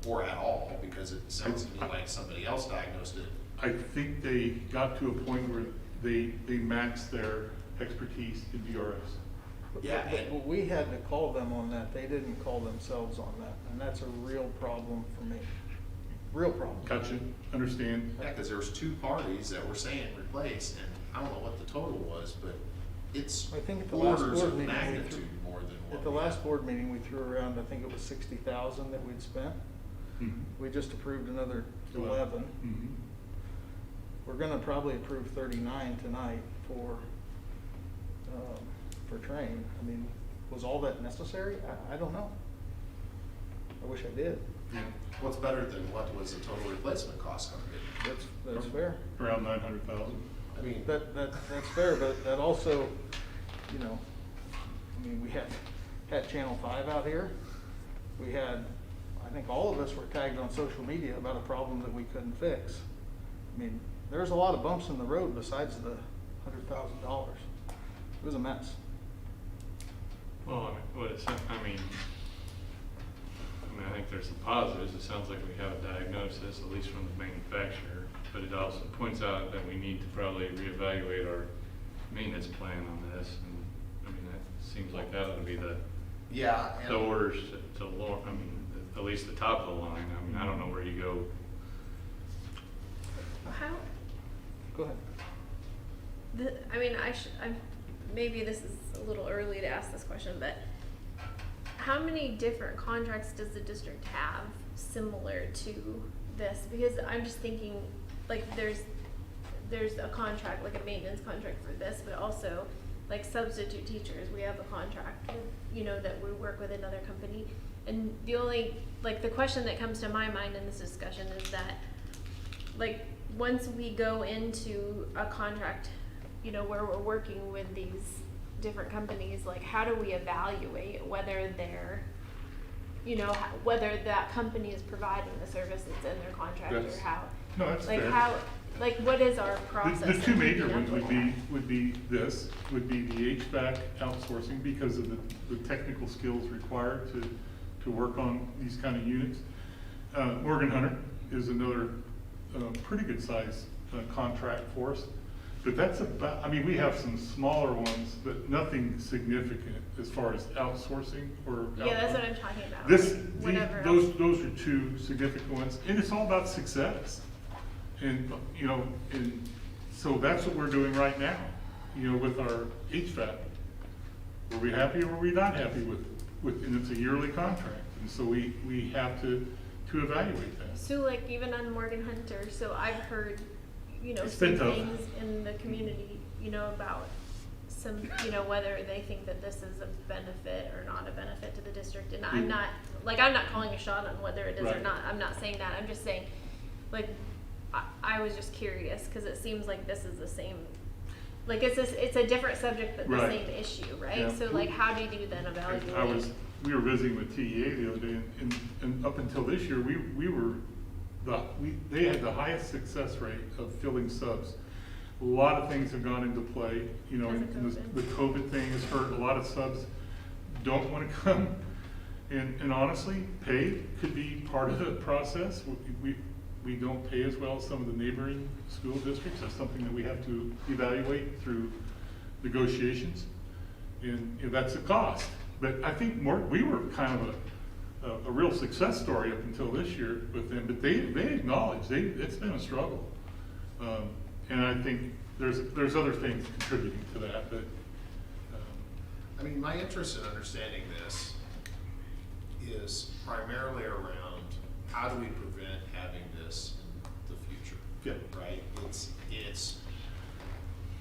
or at all? Because it sounds to me like somebody else diagnosed it. I think they got to a point where they maxed their expertise in DRS. Yeah, But we had to call them on that. They didn't call themselves on that, and that's a real problem for me. Real problem. Gotcha, understand. Yeah, because there was two parties that were saying replace, and I don't know what the total was, but it's I think at the last orders board of meeting, magnitude more than what At the we last had. board meeting, we threw around, I think it was 60,000 that we'd spent. Mhm. We just approved another 11. Mhm. We're gonna probably approve 39 tonight for Train. I mean, was all that necessary? I don't know. I wish I did. Yeah, What's better than what was the total replacement cost gonna be? That's fair. around 900,000. I mean, That's fair, but that also, I mean, we had Channel 5 out here. We had, I think all of us were tagged on social media about a problem that we couldn't fix. I mean, there's a lot of bumps in the road besides the $100,000. It was a mess. well, I think there's some positives. It sounds like we have a diagnosis, at least from the manufacturer, but it also points out that we need to probably reevaluate our maintenance plan on this. And I mean, that seems like that ought to be the and orders to lower, at least the top of the line. I mean, I don't know where you go. How, Go ahead. maybe this is a little early to ask this question, but how many different contracts does the district have similar to this? Because I'm just thinking, like, there's a contract, like a maintenance contract for this, but also like substitute teachers, we have a contract with, that we work with another company. And the only, like, the question that comes to my mind in this discussion is that, like, once we go into a contract, where we're working with these different companies, like, how do we evaluate whether they're you know, whether that company is providing the service that's in their contract or That's- how. No, that's Like fair. how, like what is our process? The two in major keeping ones up would with be, that? would be the HVAC outsourcing because of the technical skills required to work on these kind of units. Morgan Hunter is another pretty good size contract for us. But that's about, I mean, we have some smaller ones, but nothing significant as far as outsourcing or. Yeah, that's what I'm talking about. This, like, whatever those, else. those are two significant ones, and it's all about success. And, you know, and so that's what we're doing right now, you know, with our HVAC. Were we happy or were we not happy with, and it's a yearly contract, and so we have to evaluate that. So like even on Morgan Hunter, so I've heard, you know, It's some been tough. things in the community, you know, about some, you know, whether they think that this is a benefit or not a benefit to the district. And I'm not, like, I'm not calling a shot on whether it is or Right. not. I'm not saying that. I'm just saying, like, I was just curious because it seems like this is the same, like it's a different subject but the Right. same issue, right? Yeah. So like, how do you then evaluate? We were visiting with TEA the other day, and up until this year, they had the highest success rate of filling subs. A lot of things have gone into play, you know, Because of and COVID. the COVID thing has hurt, a lot of subs don't wanna come. And honestly, pay could be part of the process. We don't pay as well as some of the neighboring school districts. That's something that we have to evaluate through negotiations. And that's a cost. But I think we were kind of a real success story up until this year with them, but they acknowledge, it's been a struggle. And I think there's other things contributing to that, but. I mean, my interest in understanding this is primarily around how do we prevent having this in the future? Yeah. Right? It's,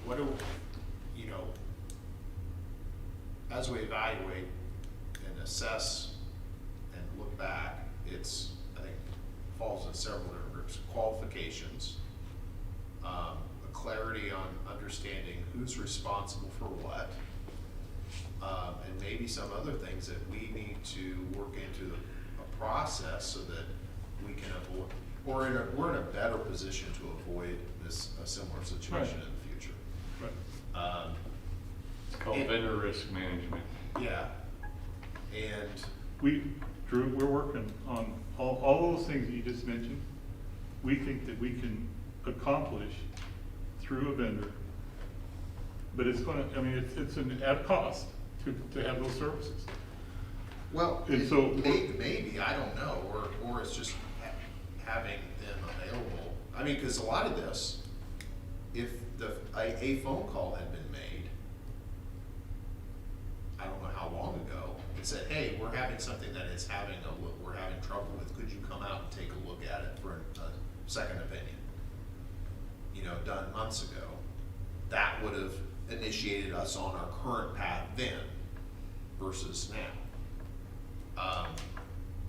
what do, you know, as we evaluate and assess and look back, it's, I think, falls in several different groups. Qualifications, a clarity on understanding who's responsible for what, and maybe some other things that we need to work into a process so that we can avoid, or we're in a better position to avoid a similar situation in the future. Right. It's called vendor risk management. Yeah, and Drew, we're working on all those things that you just mentioned. We think that we can accomplish through a vendor, but it's gonna, I mean, it's at a cost to have those services. well, And so maybe, I don't know, or it's just having them available. I mean, because a lot of this, if a phone call had been made, I don't know how long ago, and said, hey, we're having something that is we're having trouble with, could you come out and take a look at it for a second opinion? You know, done months ago, that would have initiated us on our current path then versus now.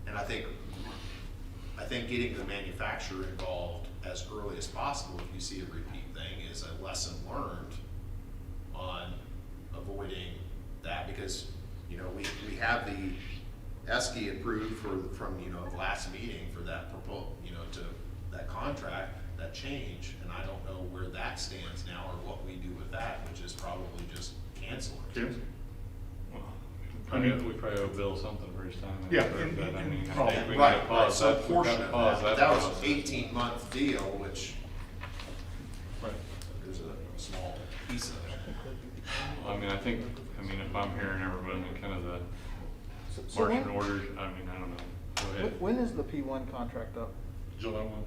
And I think getting the manufacturer involved as early as possible, if you see a repeat thing, is a lesson learned on avoiding that, because, you know, we have the ESKI approved from, you know, the last meeting for that you know, to that contract, that change, and I don't know where that stands now or what we do with that, which is probably just cancel it. James? Well, I mean- we probably owe Bill something for his time. Yeah, But, and- I mean, and- I think we Right, gotta right, pause some that, we portion gotta of pause that, that but that was process. 18-month deal, which Right. there's a small piece of it. I mean, if I'm hearing everybody, kind of the So marching when- orders, I mean, I don't know. Go ahead. When is the P1 contract up? July 1.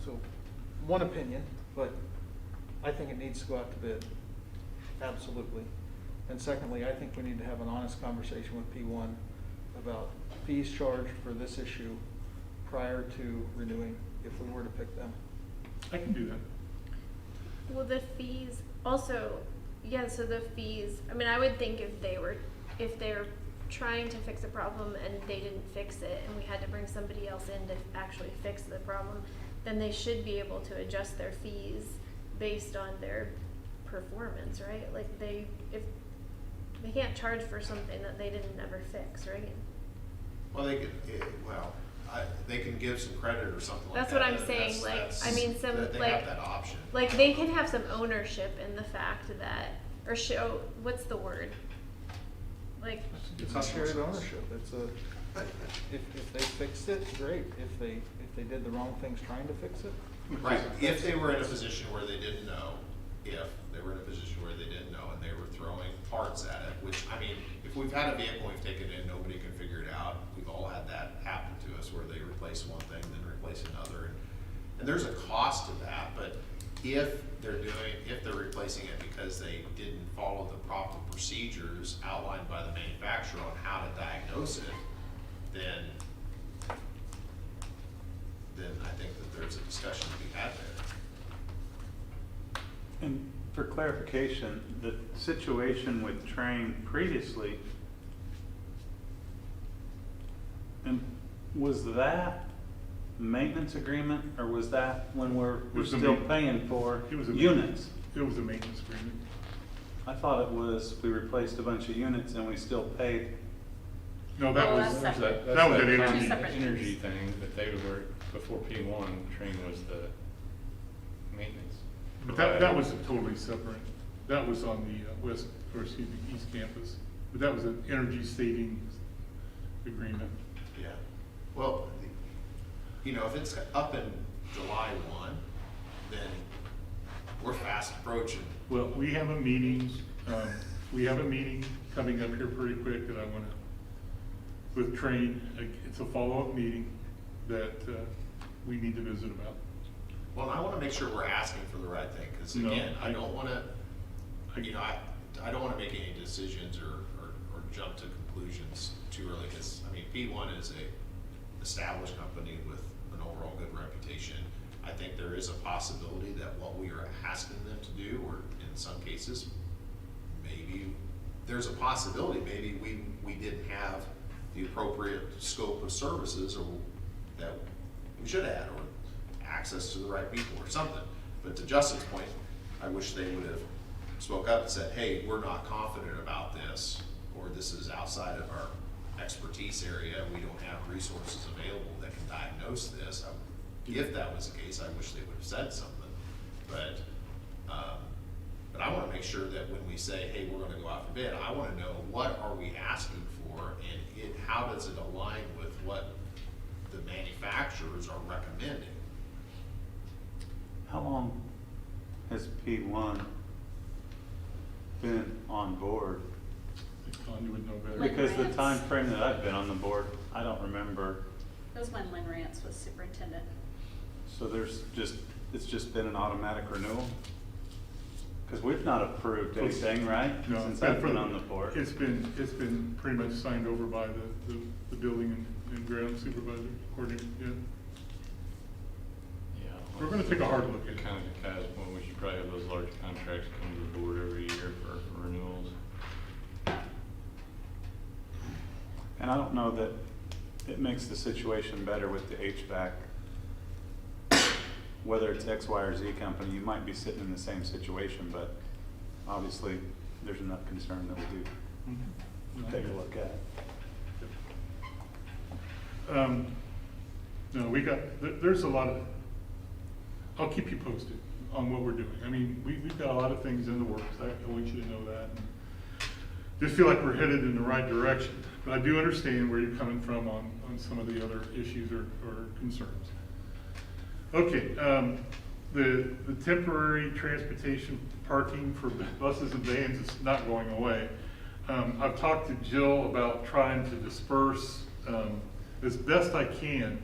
So, one opinion, but I think it needs to go out to bid, absolutely. And secondly, I think we need to have an honest conversation with P1 about fees charged for this issue prior to renewing, if we were to pick them. I can do that. Well, the fees also, yeah, so the fees, I mean, I would think if they're trying to fix a problem and they didn't fix it and we had to bring somebody else in to actually fix the problem, then they should be able to adjust their fees based on their performance, right? Like They can't charge for something that they didn't ever fix, right? Well, they could, they can give some credit or something like that. That's what I'm saying, like, I mean, some, They like, have that option. like, they can have some ownership in the fact that, or show, what's the word? Like, It's not shared ownership, it's a, if they fixed it, great, if they did the wrong things trying to fix it. Right, if they were in a position where they didn't know, and they were throwing parts at it, which, I mean, if we've had a vehicle, we've taken it in, nobody can figure it out, we've all had that happen to us, where they replace one thing, then replace another, and there's a cost to that, but if they're replacing it because they didn't follow the proper procedures outlined by the manufacturer on how to diagnose it, then I think that there's a discussion to be had there. And for clarification, the situation with Train previously, and was that maintenance agreement, or was that when we're was a still ma- paying for It was a units? It was a maintenance agreement. I thought it was, we replaced a bunch of units and we still paid. No, that Oh, was, that's separate. that was That's an that energy. Two separate energy thing that they were, before P1, Train was the maintenance. But that was totally separate. That was on the east campus. But that was an energy savings agreement. Yeah, well, you know, if it's up in July 1, then we're fast approaching. Well, we have a meeting coming up here pretty quick that I wanna, with Train, it's a follow-up meeting that, we need to visit about. Well, and I wanna make sure we're asking for the right thing, cause No, again, I I- don't wanna, you know, I don't wanna make any decisions or jump to conclusions too early, cause, I mean, P1 is a established company with an overall good reputation. I think there is a possibility that what we are asking them to do, or in some cases, maybe, there's a possibility, maybe we didn't have the appropriate scope of services, or that we should have had, or access to the right people or something. But to Justin's point, I wish they would have spoke up and said, hey, we're not confident about this, or this is outside of our expertise area, we don't have resources available that can diagnose this. If that was the case, I wish they would have said something. But I wanna make sure that when we say, hey, we're gonna go out for bid, I wanna know what are we asking for, and how does it align with what the manufacturers are recommending? How long has P1 been on board? You would know better. Like- Because the Lance. time frame that I've been on the board, I don't remember. It was when Lynn Rance was superintendent. So it's just been an automatic renewal? Because we've not approved anything, right? No, Since I've been on the board. It's been pretty much signed over by the building and ground supervisor, according, yeah. Yeah. We're gonna take a hard look at it. Kind of Kai's point, we should probably have those large contracts come to the board every year for renewals. And I don't know that it makes the situation better with the HVAC. Whether it's X, Y, or Z company, you might be sitting in the same situation, but obviously, there's enough concern that we do Mhm. take a look at. No, there's a lot of, I'll keep you posted on what we're doing. I mean, we've got a lot of things in the works, I want you to know that. Just feel like we're headed in the right direction, but I do understand where you're coming from on some of the other issues or concerns. Okay, the temporary transportation parking for buses and vans is not going away. I've talked to Jill about trying to disperse, as best I can,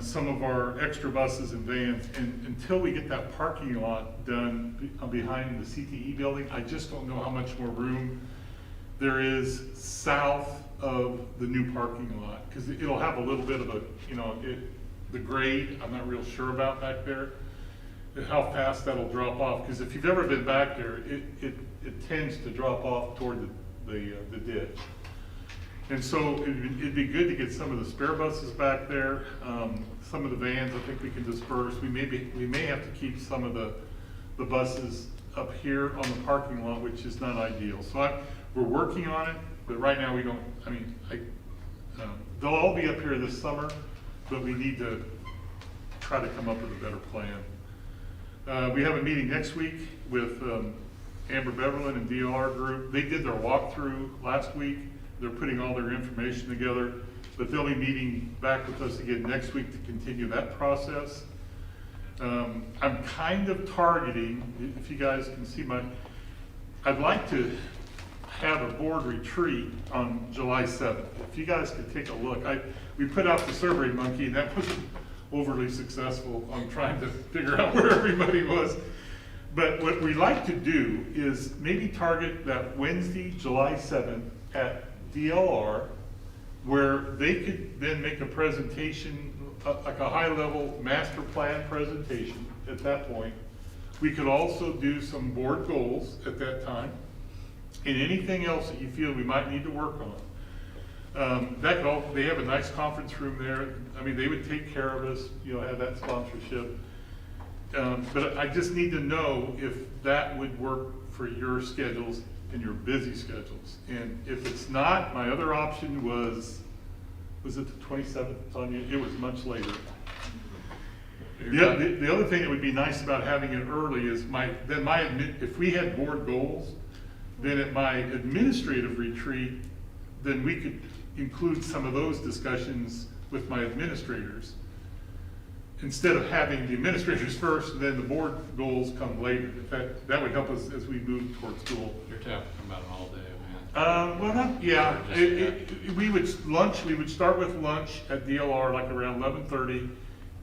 some of our extra buses and vans, and until we get that parking lot done behind the CTE building, I just don't know how much more room there is south of the new parking lot, because it'll have a little bit of a, the grade, I'm not real sure about back there, how fast that'll drop off, because if you've ever been back there, it tends to drop off toward the ditch. And so it'd be good to get some of the spare buses back there, some of the vans I think we can disperse. We may have to keep some of the buses up here on the parking lot, which is not ideal. So we're working on it, but right now we don't, they'll all be up here this summer, but we need to try to come up with a better plan. We have a meeting next week with Amber Beverland and DLR Group. They did their walkthrough last week. They're putting all their information together, but they'll be meeting back with us again next week to continue that process. I'm kind of targeting, if you guys can see I'd like to have a board retreat on July 7th. If you guys could take a look. We put out the Survey Monkey, and that wasn't overly successful on trying to figure out where everybody was. But what we like to do is maybe target that Wednesday, July 7th at DLR, where they could then make a presentation, like a high-level master plan presentation at that point. We could also do some board goals at that time, and anything else that you feel we might need to work on. They have a nice conference room there. I mean, they would take care of us, have that sponsorship. But I just need to know if that would work for your schedules and your busy schedules. And if it's not, my other option was it the 27th, Tanya? It was much later. The other thing that would be nice about having it early is if we had board goals, then at my administrative retreat, then we could include some of those discussions with my administrators. Instead of having the administrators first, and then the board goals come later. That would help us as we move towards school. You're talking about an all day event. We would start with lunch at DLR like around 11:30,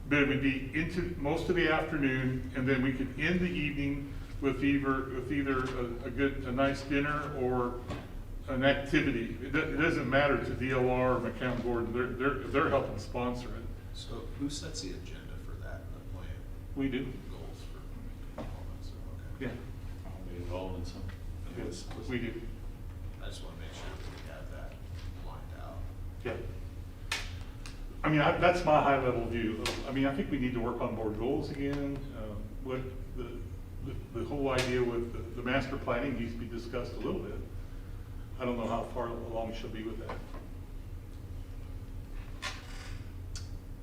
but it would be into most of the afternoon, and then we could end the evening with either a nice dinner or an activity. It doesn't matter to DLR or McCown Gordon. They're helping sponsor it. So who sets the agenda for that, the plan? We do. Goals for all that stuff, okay. Yeah. I'll be involved in some. Yes, we do. I just wanna make sure that we have that lined out. Yeah. I mean, that's my high level view. I mean, I think we need to work on board goals again. What the whole idea with the master planning needs to be discussed a little bit. I don't know how far along she'll be with that.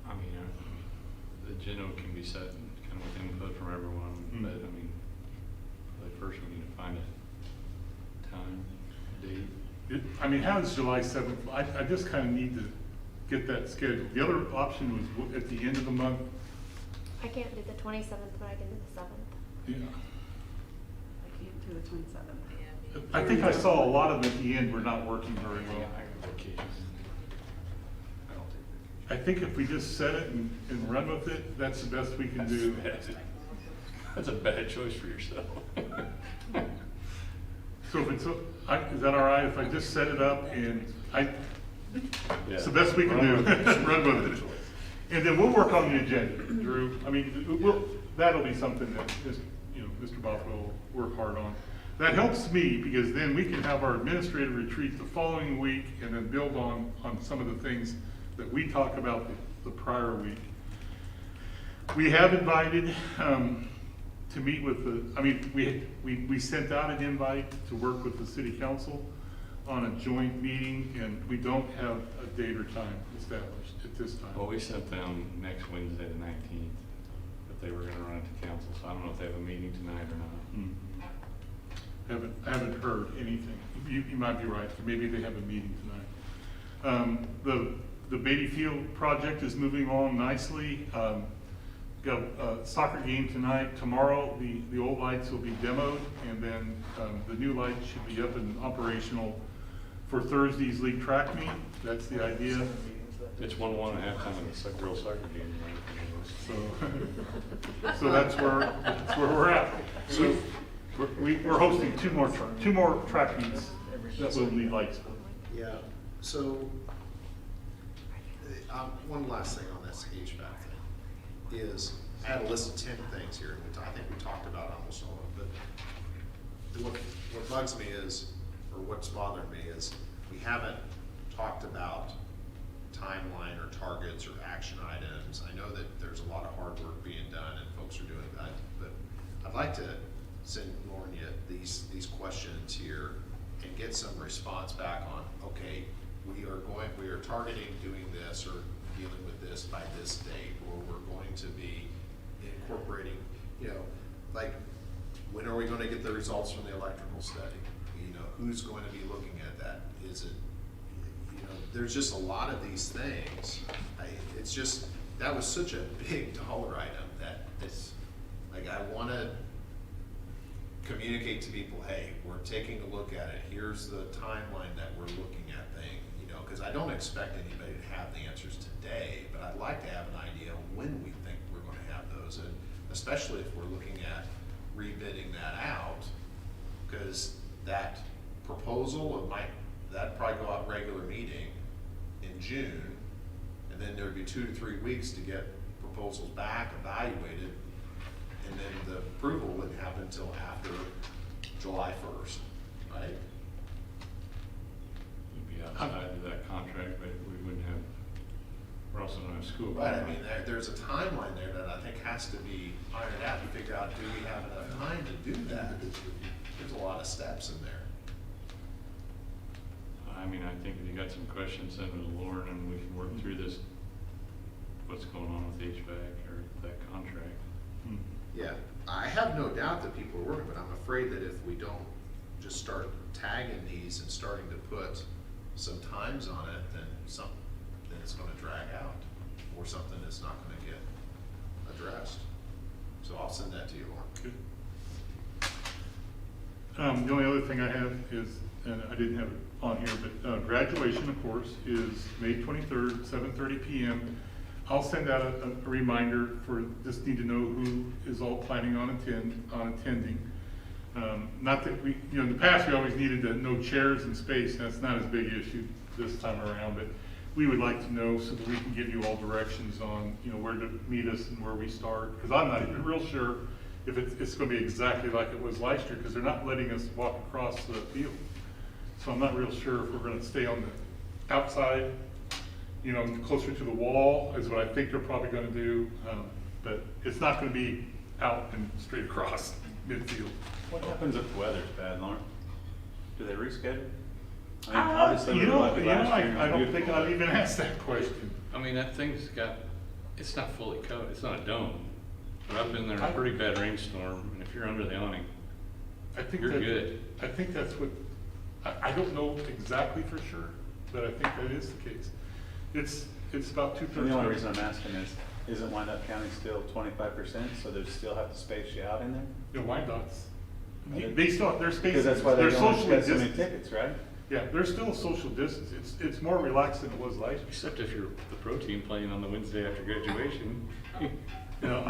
I mean, the agenda can be set kind of with input from everyone, but I mean, first we need to find a time, date. How is July 7th? I just kind of need to get that scheduled. The other option was at the end of the month. I can't do the 27th, but I can do the 7th. Yeah. I can't do the 27th. I think I saw a lot of them at the end were not working very well. I got vacations. I don't take vacation. I think if we just set it and run with it, that's the best we can do. That's a bad choice for yourself. So if it's, is that all right if I just set it up and it's the best we can do, run with it. And then we'll work on the agenda, Drew. I mean, that'll be something that Mr. Bothwell will work hard on. That helps me because then we can have our administrative retreat the following week and then build on some of the things that we talk about the prior week. We have invited to meet with we sent out an invite to work with the city council on a joint meeting, and we don't have a date or time established at this time. Well, we sent them next Wednesday the 19th, but they were gonna run it to council, so I don't know if they have a meeting tonight or not. Haven't heard anything. You might be right. Maybe they have a meeting tonight. The Beatty Field project is moving along nicely. Got a soccer game tonight. Tomorrow, the old lights will be demoed, and then the new lights should be up and operational for Thursday's league track meet. That's the idea. It's 1-1 at halftime in the girls' soccer game, right? So that's where we're at. So we're hosting two more track meets that will need lights for. Yeah, so, one last thing on this HVAC thing is, I had a list of 10 things here, and I think we talked about almost all of them, but what bugs me is, or what's bothering me is, we haven't talked about timeline or targets or action items. I know that there's a lot of hard work being done and folks are doing that, but I'd like to send Lauren these questions here and get some response back on, okay, we are targeting doing this or dealing with this by this date, or we're going to be incorporating, you know, like, when are we gonna get the results from the electrical study? You know, who's going to be looking at that? Is it, you know, there's just a lot of these things. It's just, that was such a big dollar item that it's, like, I wanna communicate to people, hey, we're taking a look at it. Here's the timeline that we're looking at things, you know, because I don't expect anybody to have the answers today, but I'd like to have an idea when we think we're going to have those, and especially if we're looking at rebidding that out, because that proposal that'd probably go out regular meeting in June, and then there'd be 2 to 3 weeks to get proposals back, evaluated, and then the approval wouldn't happen until after July 1st, right? We'd be outside of that contract, but we wouldn't have, we're also not have school. Right, I mean, there's a timeline there that I think has to be ironed out to figure out, do we have enough time to do that? There's a lot of steps in there. I mean, I think if you got some questions, send them to Lauren and we can work through this, what's going on with HVAC or that contract. Yeah, I have no doubt that people are working, but I'm afraid that if we don't just start tagging these and starting to put some times on it, then it's gonna drag out, or something that's not gonna get addressed. So I'll send that to you, Lauren. Good. The only other thing I have is, and I didn't have it on here, but graduation, of course, is May 23rd, 7:30 p.m. I'll send out a reminder for, just need to know who is all planning on attending. Not that we, you know, in the past, we always needed to know chairs and space. That's not as big an issue this time around, but we would like to know so that we can give you all directions on, you know, where to meet us and where we start. Because I'm not even real sure if it's going to be exactly like it was last year, because they're not letting us walk across the field. So I'm not real sure if we're going to stay on the outside, you know, closer to the wall is what I think they're probably going to do. But it's not going to be out and straight across midfield. What happens if the weather's bad, Lauren? Do they reschedule? I mean, obviously, You know, like last I year, it was don't think beautiful, I've but- even asked that question. I mean, that thing's got, it's not fully covered, it's not a dome. But I've been there in a pretty bad rainstorm, and if you're under the awning, I think you're that- good. I think that's what, I don't know exactly for sure, but I think that is the case. It's about 2/3. And the only reason I'm asking is, isn't Wyandotte County still 25%, so they still have to space you out in there? You know, Wyandottes, I didn't- they still, they're spacing. Because that's why they're they only socially got so many distanced. tickets, right? Yeah, there's still a social distance. It's more relaxed than it was last year. Except if you're the pro team playing on the Wednesday after graduation. You know,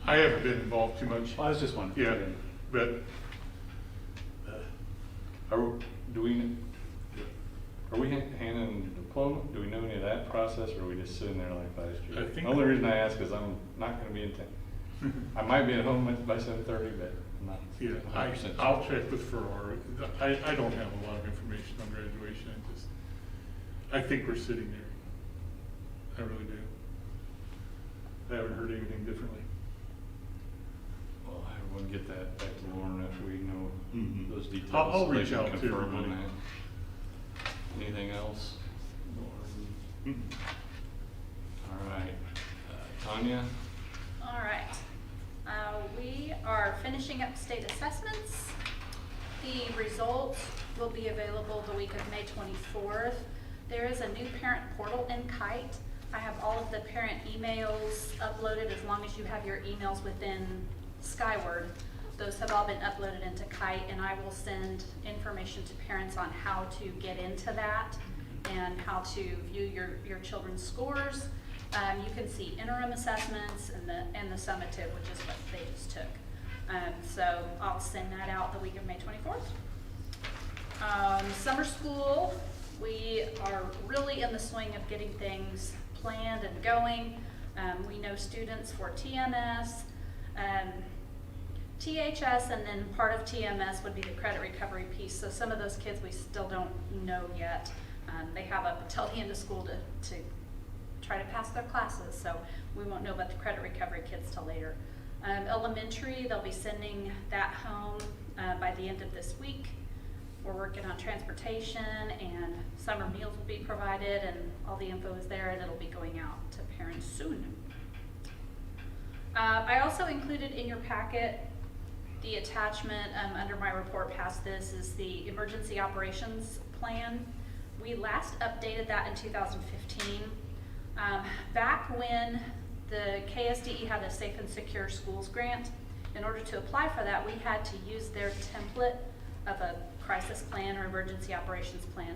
I haven't been involved too much. Well, I was just wondering. Yeah, but Are we handing the diploma? Do we know any of that process, or are we just sitting there like last year? I think- The only reason I ask is I'm not gonna be in town. I might be at home by 7:30, but I'm not yeah, 100% sure. I'll check with Farrar. I don't have a lot of information on graduation. I think we're sitting there. I really do. I haven't heard anything differently. Well, everyone get that back to Lauren if we know Mhm. those details. I'll so they reach can out to confirm on everybody. that. Anything else? Mhm. All right, Tanya? All right. We are finishing up state assessments. The results will be available the week of May 24th. There is a new parent portal in Kite. I have all of the parent emails uploaded as long as you have your emails within Skyward. Those have all been uploaded into Kite, and I will send information to parents on how to get into that and how to view your children's scores. You can see interim assessments and the summative, which is what they just took. So I'll send that out the week of May 24th. Summer school, we are really in the swing of getting things planned and going. We know students for TMS, THS, and then part of TMS would be the credit recovery piece. So some of those kids we still don't know yet. They have up until the end of school to try to pass their classes, so we won't know about the credit recovery kids till later. Elementary, they'll be sending that home by the end of this week. We're working on transportation, and summer meals will be provided, and all the info is there, and it'll be going out to parents soon. I also included in your packet the attachment under my report past this is the emergency operations plan. We last updated that in 2015. Back when the KSDE had a Safe and Secure Schools grant, in order to apply for that, we had to use their template of a crisis plan or emergency operations plan.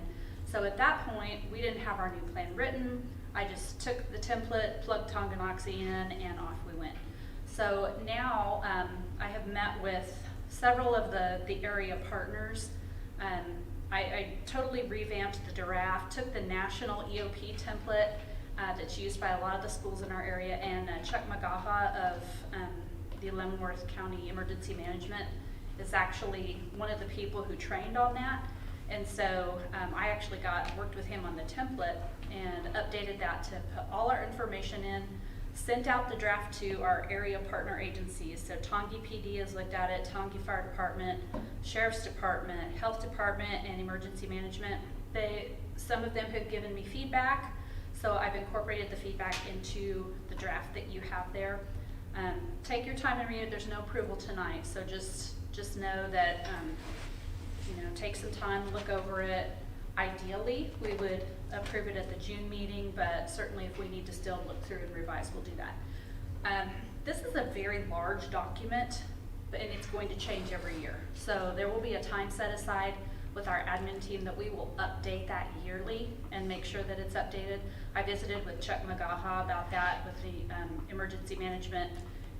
So at that point, we didn't have our new plan written. I just took the template, plugged Tonganoxie in, and off we went. So now I have met with several of the area partners. I totally revamped the draft, took the national EOP template that's used by a lot of the schools in our area, and Chuck Magaha of the Leavenworth County Emergency Management is actually one of the people who trained on that. And so I actually worked with him on the template and updated that to put all our information in, sent out the draft to our area partner agencies. So Tongi PD has looked at it, Tongi Fire Department, Sheriff's Department, Health Department, and Emergency Management. Some of them have given me feedback, so I've incorporated the feedback into the draft that you have there. Take your time and read it. There's no approval tonight, so just know that take some time, look over it. Ideally, we would approve it at the June meeting, but certainly if we need to still look through and revise, we'll do that. This is a very large document, and it's going to change every year. So there will be a time set aside with our admin team that we will update that yearly and make sure that it's updated. I visited with Chuck Magaha about that with the emergency management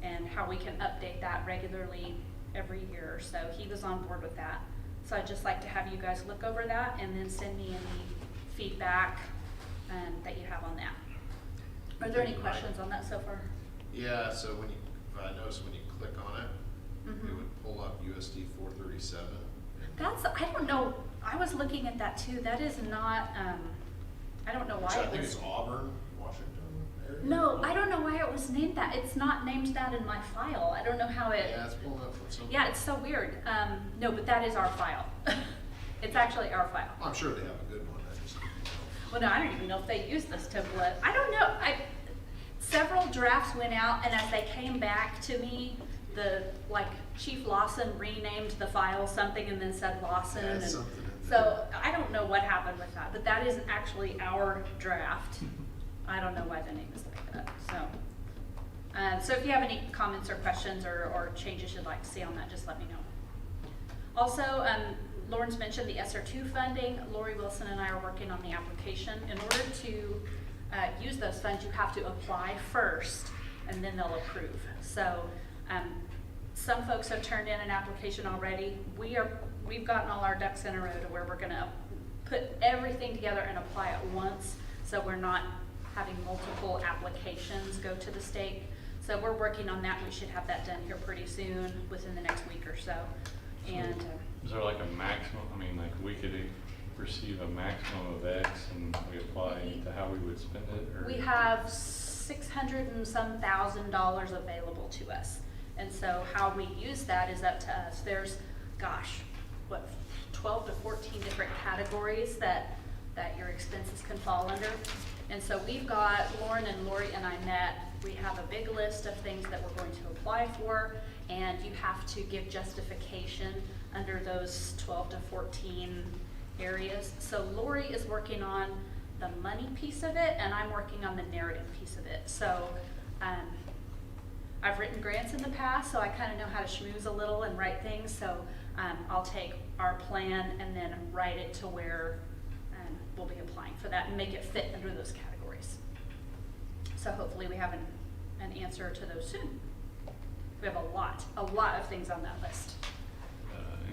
and how we can update that regularly every year. So he was on board with that. So I'd just like to have you guys look over that and then send me any feedback that you have on that. Are there any questions on that so far? Yeah, so I noticed when you click on it, it would pull up USD 437. I don't know, I was looking at that too. That is not, I don't know why So I it think was. it's Auburn, Washington area? No, I don't know why it was named that. It's not named that in my file. I don't know how it. Yeah, it's pulling up from somewhere. Yeah, it's so weird. No, but that is our file. It's actually our file. I'm sure they have a good one. Well, no, I don't even know if they use this template. I don't know. Several drafts went out, and as they came back to me, Chief Lawson renamed the file something and then said Lawson. Yeah, and something in so I don't know what happened with that, but that is actually our draft. I don't know why the name is like that. So if you have any comments or questions or changes you'd like to see on that, just let me know. Also, Lauren's mentioned the SR2 funding. Lori Wilson and I are working on the application. In order to use those funds, you have to apply first, and then they'll approve. So some folks have turned in an application already. We've gotten all our ducks in a row to where we're gonna put everything together and apply at once, so we're not having multiple applications go to the state. So we're working on that. We should have that done here pretty soon, within the next week or so. And is there like a maximum, we could receive a maximum of X and we apply to how we would spend it? Or? we have $600 and some thousand available to us. And so how we use that is up to us. There's, 12 to 14 different categories that your expenses can fall under. And so we've got, Lauren and Lori and I met, we have a big list of things that we're going to apply for, and you have to give justification under those 12 to 14 areas. So Lori is working on the money piece of it, and I'm working on the narrative piece of it. So I've written grants in the past, so I kind of know how to schmooze a little and write things. So I'll take our plan and then write it to where we'll be applying for that and make it fit under those categories. So hopefully we have an answer to those soon. We have a lot of things on that list.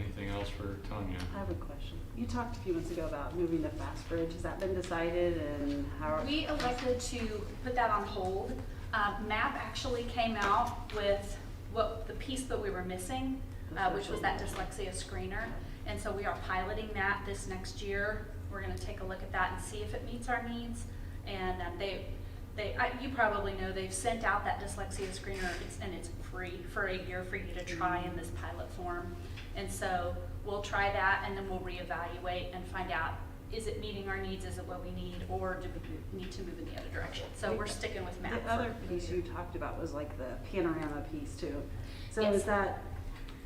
Anything else for Tanya? I have a question. You talked a few months ago about moving to Fast Bridge. Has that been decided, and how? We elected to put that on hold. MAP actually came out with the piece that we were missing, which was that dyslexia screener. And so we are piloting that this next year. We're going to take a look at that and see if it meets our needs. And you probably know, they've sent out that dyslexia screener, and it's free for a year for you to try in this pilot form. And so we'll try that, and then we'll reevaluate and find out, is it meeting our needs, is it what we need, or do we need to move in the other direction? So we're sticking with math. The other piece you talked about was like the panorama piece too. So Yes. is that,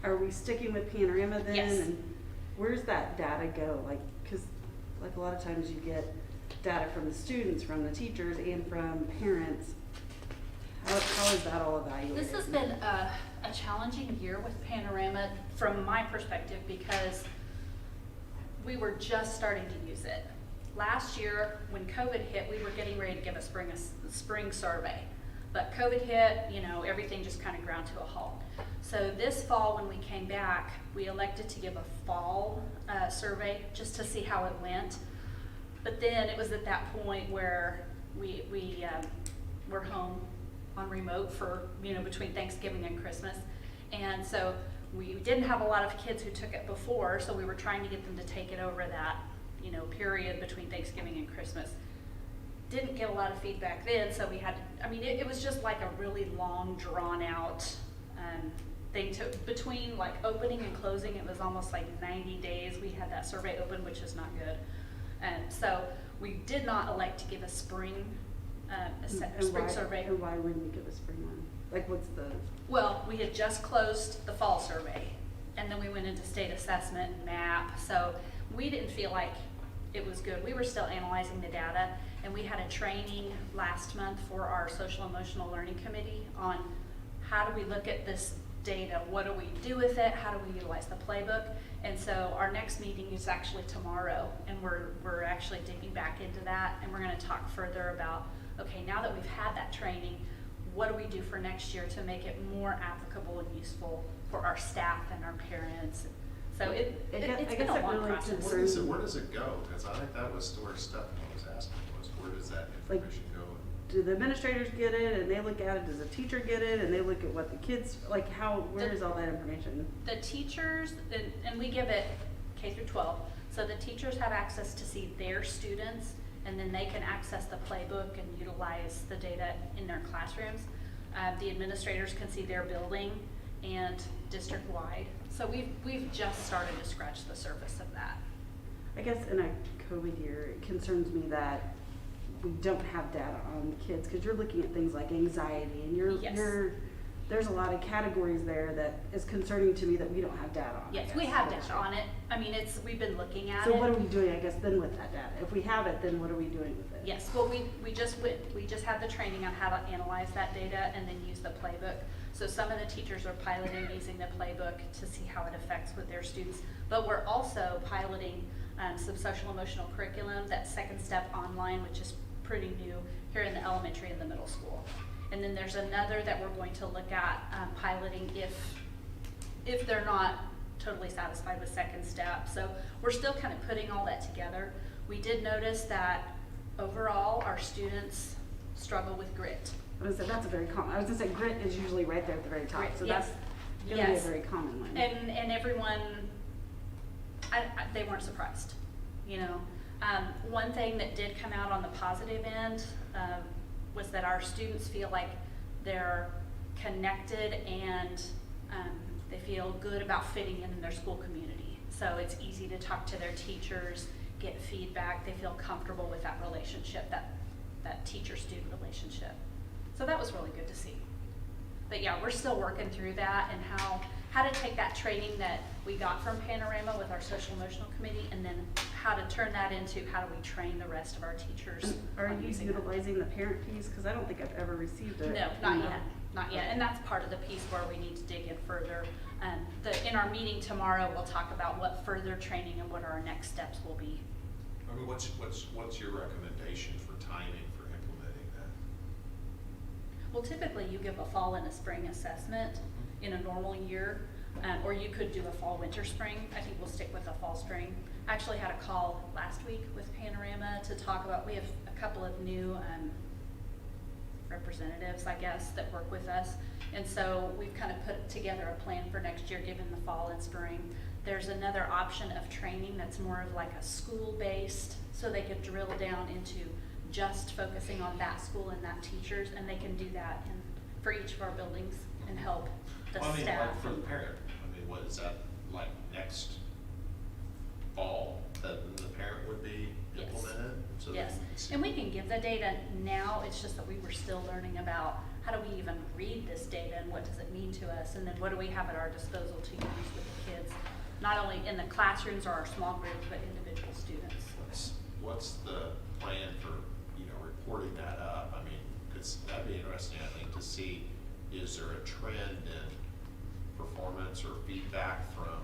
are we sticking with panorama then? Yes. And where's that data go? Like, cause like a lot of times you get data from the students, from the teachers, and from parents. How is that all evaluated? This has been a challenging year with Panorama from my perspective because we were just starting to use it. Last year, when COVID hit, we were getting ready to give a spring survey. But COVID hit, you know, everything just kind of ground to a halt. So this fall, when we came back, we elected to give a fall survey just to see how it went. But then it was at that point where we were home on remote for, you know, between Thanksgiving and Christmas. And so we didn't have a lot of kids who took it before, so we were trying to get them to take it over that, you know, period between Thanksgiving and Christmas. Didn't get a lot of feedback then, so we had to, I mean, it was just like a really long, drawn out thing to, between like opening and closing, it was almost like 90 days we had that survey open, which is not good. So we did not elect to give a spring survey. And why wouldn't we give a spring one? Like what's the? Well, we had just closed the fall survey, and then we went into state assessment and MAP, so we didn't feel like it was good. We were still analyzing the data, and we had a training last month for our social emotional learning committee on how do we look at this data, what do we do with it, how do we utilize the playbook. And so our next meeting is actually tomorrow, and we're actually digging back into that, and we're going to talk further about, okay, now that we've had that training, what do we do for next year to make it more applicable and useful for our staff and our parents? So it's been a long process. Where does it go? Because I think that was where Stephanie was asking, was where does that information go? Do the administrators get it and they look at it? Does the teacher get it and they look at what the kids, like how, where is all that information? The teachers, and we give it K through 12, so the teachers have access to see their students, and then they can access the playbook and utilize the data in their classrooms. The administrators can see their building and district-wide. So we've just started to scratch the surface of that. I guess in a COVID year, it concerns me that we don't have data on kids, because you're looking at things like anxiety, and Yes. there's a lot of categories there that is concerning to me that we don't have data on. Yes, we have data on it. I mean, we've been looking at it. So what are we doing, I guess, then with that data? If we have it, then what are we doing with it? Yes, well, we just had the training on how to analyze that data and then use the playbook. So some of the teachers are piloting using the playbook to see how it affects with their students. But we're also piloting some social emotional curriculum, that second step online, which is pretty new here in the elementary and the middle school. And then there's another that we're going to look at piloting if they're not totally satisfied with second step. So we're still kind of putting all that together. We did notice that overall our students struggle with grit. I was gonna say grit is usually right there at the very top, Grit, so yes. that's gonna be a Yes. very common one. And everyone, they weren't surprised, you know. One thing that did come out on the positive end was that our students feel like they're connected and they feel good about fitting in their school community. So it's easy to talk to their teachers, get feedback, they feel comfortable with that relationship, that teacher-student relationship. So that was really good to see. But yeah, we're still working through that and how to take that training that we got from Panorama with our social emotional committee, and then how to turn that into how do we train the rest of our teachers. Are on you using utilizing the parent piece? Because I don't think I've ever received it. that. No, not yet. And that's part of the piece where we need to dig in further. In our meeting tomorrow, we'll talk about what further training and what our next steps will be. I mean, what's your recommendation for timing for implementing that? Well, typically you give a fall and a spring assessment in a normal year, or you could do a fall, winter, spring. I think we'll stick with a fall, spring. I actually had a call last week with Panorama to talk about, we have a couple of new representatives, I guess, that work with us. And so we've kind of put together a plan for next year, given the fall and spring. There's another option of training that's more of like a school-based, so they could drill down into just focusing on that school and that teachers, and they can do that for each of our buildings and help the Well, I mean, staff. like for the parent, I mean, what is that, like next fall, that the parent would be Yes. implemented? So that Yes, you can see- and we can give the data now, it's just that we were still learning about how do we even read this data and what does it mean to us, and then what do we have at our disposal to use with the kids, not only in the classrooms or our small groups, but individual students. What's the plan for, reporting that up? I mean, because that'd be interesting, I think, to see, is there a trend in performance or feedback from,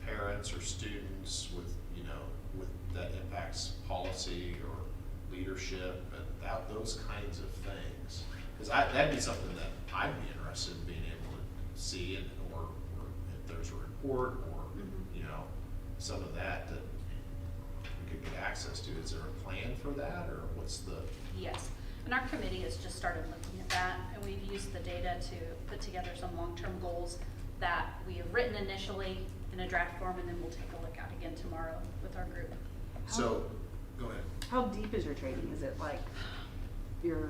parents or students with, that impacts policy or leadership and those kinds of things? Because that'd be something that I'd be interested in being able to see, or if there's a report or, some of that we could get access to. Is there a plan for that, or what's the? Yes, and our committee has just started looking at that, and we've used the data to put together some long-term goals that we have written initially in a draft form, and then we'll take a look at again tomorrow with our group. So, go ahead. How deep is your training? Is it like your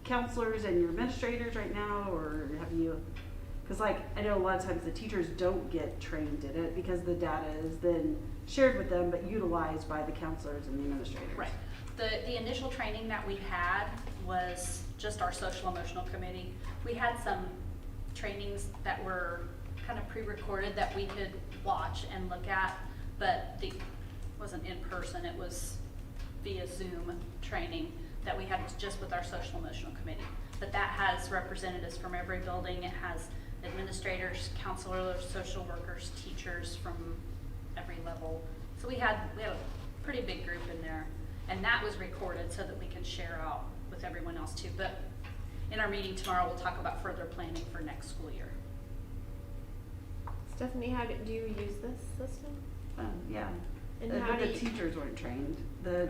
counselors and your administrators right now, or have you, because like, I know a lot of times the teachers don't get trained in it because the data is then shared with them but utilized by the counselors and the administrators. Right. The initial training that we had was just our social emotional committee. We had some trainings that were kind of pre-recorded that we could watch and look at, but it wasn't in person, it was via Zoom training that we had just with our social emotional committee. But that has representatives from every building. It has administrators, counselors, social workers, teachers from every level. So we have a pretty big group in there, and that was recorded so that we can share out with everyone else too. But in our meeting tomorrow, we'll talk about further planning for next school year. Stephanie, do you use this system? Yeah. And But how do the you- teachers weren't trained. Oh,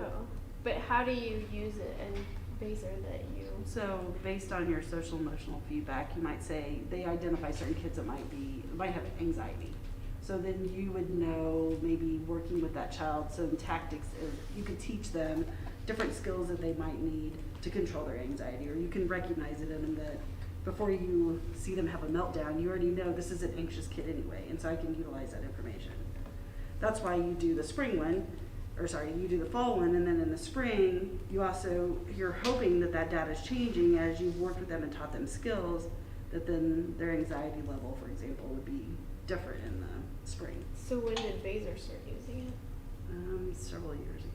but how do you use it in Baser that you? So based on your social emotional feedback, you might say they identify certain kids that might have anxiety. So then you would know, maybe working with that child, some tactics, you could teach them different skills that they might need to control their anxiety, or you can recognize it in them that before you see them have a meltdown, you already know this is an anxious kid anyway, and so I can utilize that information. That's why you do the spring one, you do the fall one, and then in the spring, you're hoping that data is changing as you've worked with them and taught them skills, that then their anxiety level, for example, would be different in the spring. So when did Baser start using it? Several years ago.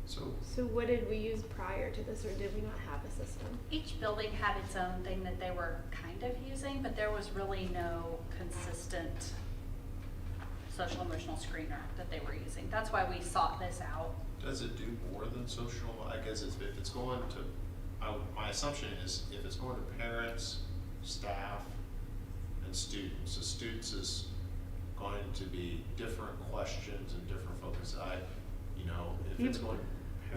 So what did we use prior to this, or did we not have a system? Each building had its own thing that they were kind of using, but there was really no consistent social emotional screener that they were using. That's why we sought this out. Does it do more than social? I guess if it's going to, my assumption is if it's going to parents, staff, and students, the students is going to be different questions and different focus. If it's going to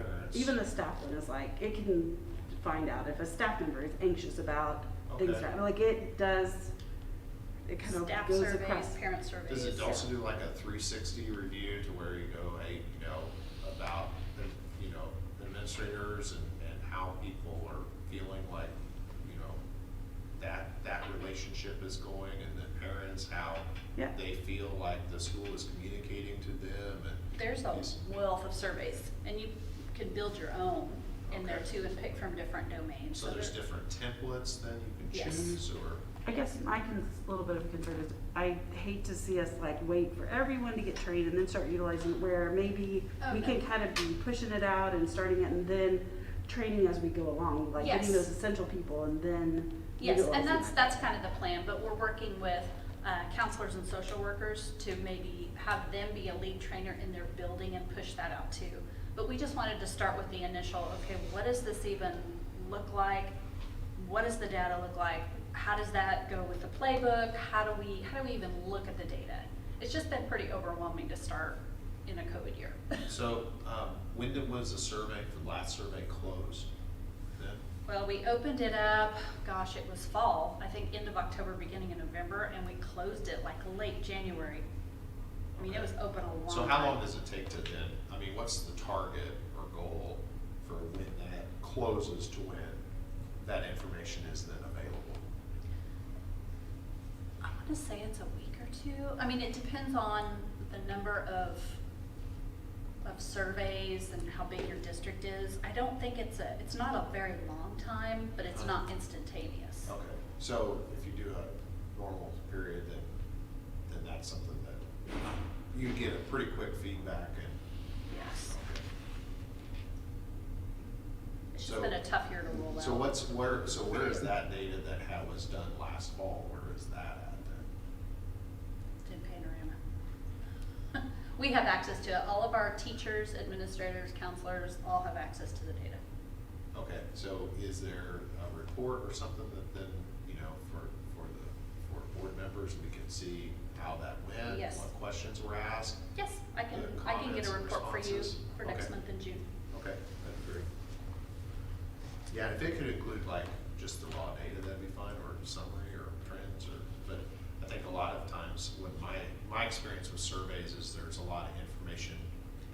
parents. Even the staff one is like, it can find out if a staff member is anxious about things, Okay. like it does, it kind of Staff goes surveys, across. parent surveys. Does it also do like a 360 review to where you go, hey, about the, administrators and how people are feeling like, that relationship is going, and the parents, how Yeah. they feel like the school is communicating to them, and There's a wealth of surveys, and you can build your own in there Okay. too and pick from different domains. so there's there- different templates then you can Yes. choose, or? I guess my little bit of a concern is I hate to see us wait for everyone to get trained and then start utilizing it, where maybe we Okay. can kind of be pushing it out and starting it and then training as we go along, Yes. getting those essential people and then. Yes, and utilizing that's kind of the plan, but we're working with counselors and social workers to maybe have them be a lead trainer in their building and push that out too. But we just wanted to start with the initial, okay, what does this even look like? What does the data look like? How does that go with the playbook? How do we even look at the data? It's just been pretty overwhelming to start in a COVID year. So, when was the last survey closed then? Well, we opened it up, gosh, it was fall, I think end of October, beginning of November, and we closed it like late January. I mean, it was open a long time. So how long does it take to then, what's the target, goal for when that closes to when that information is then available? I want to say it's a week or two. I mean, it depends on the number of surveys and how big your district is. I don't think it's not a very long time, but it's not instantaneous. Okay, so if you do a normal period, then that's something that you get a pretty quick feedback and. Yes. Okay. It's So- just been a tough year to roll out. So where is that data that was done last fall? Where is that at then? In Panorama. We have access to it. All of our teachers, administrators, counselors, all have access to the data. Okay, so is there a report or something that then, for board members, we can see how that went? Yes. What questions were asked? Yes, I can The get comments a and report for you responses? for next Okay. month in June. Okay, that'd be great. Yeah, if it could include like just the raw data, that'd be fine, or summary or trends, but I think a lot of times when my experience with surveys is there's a lot of information,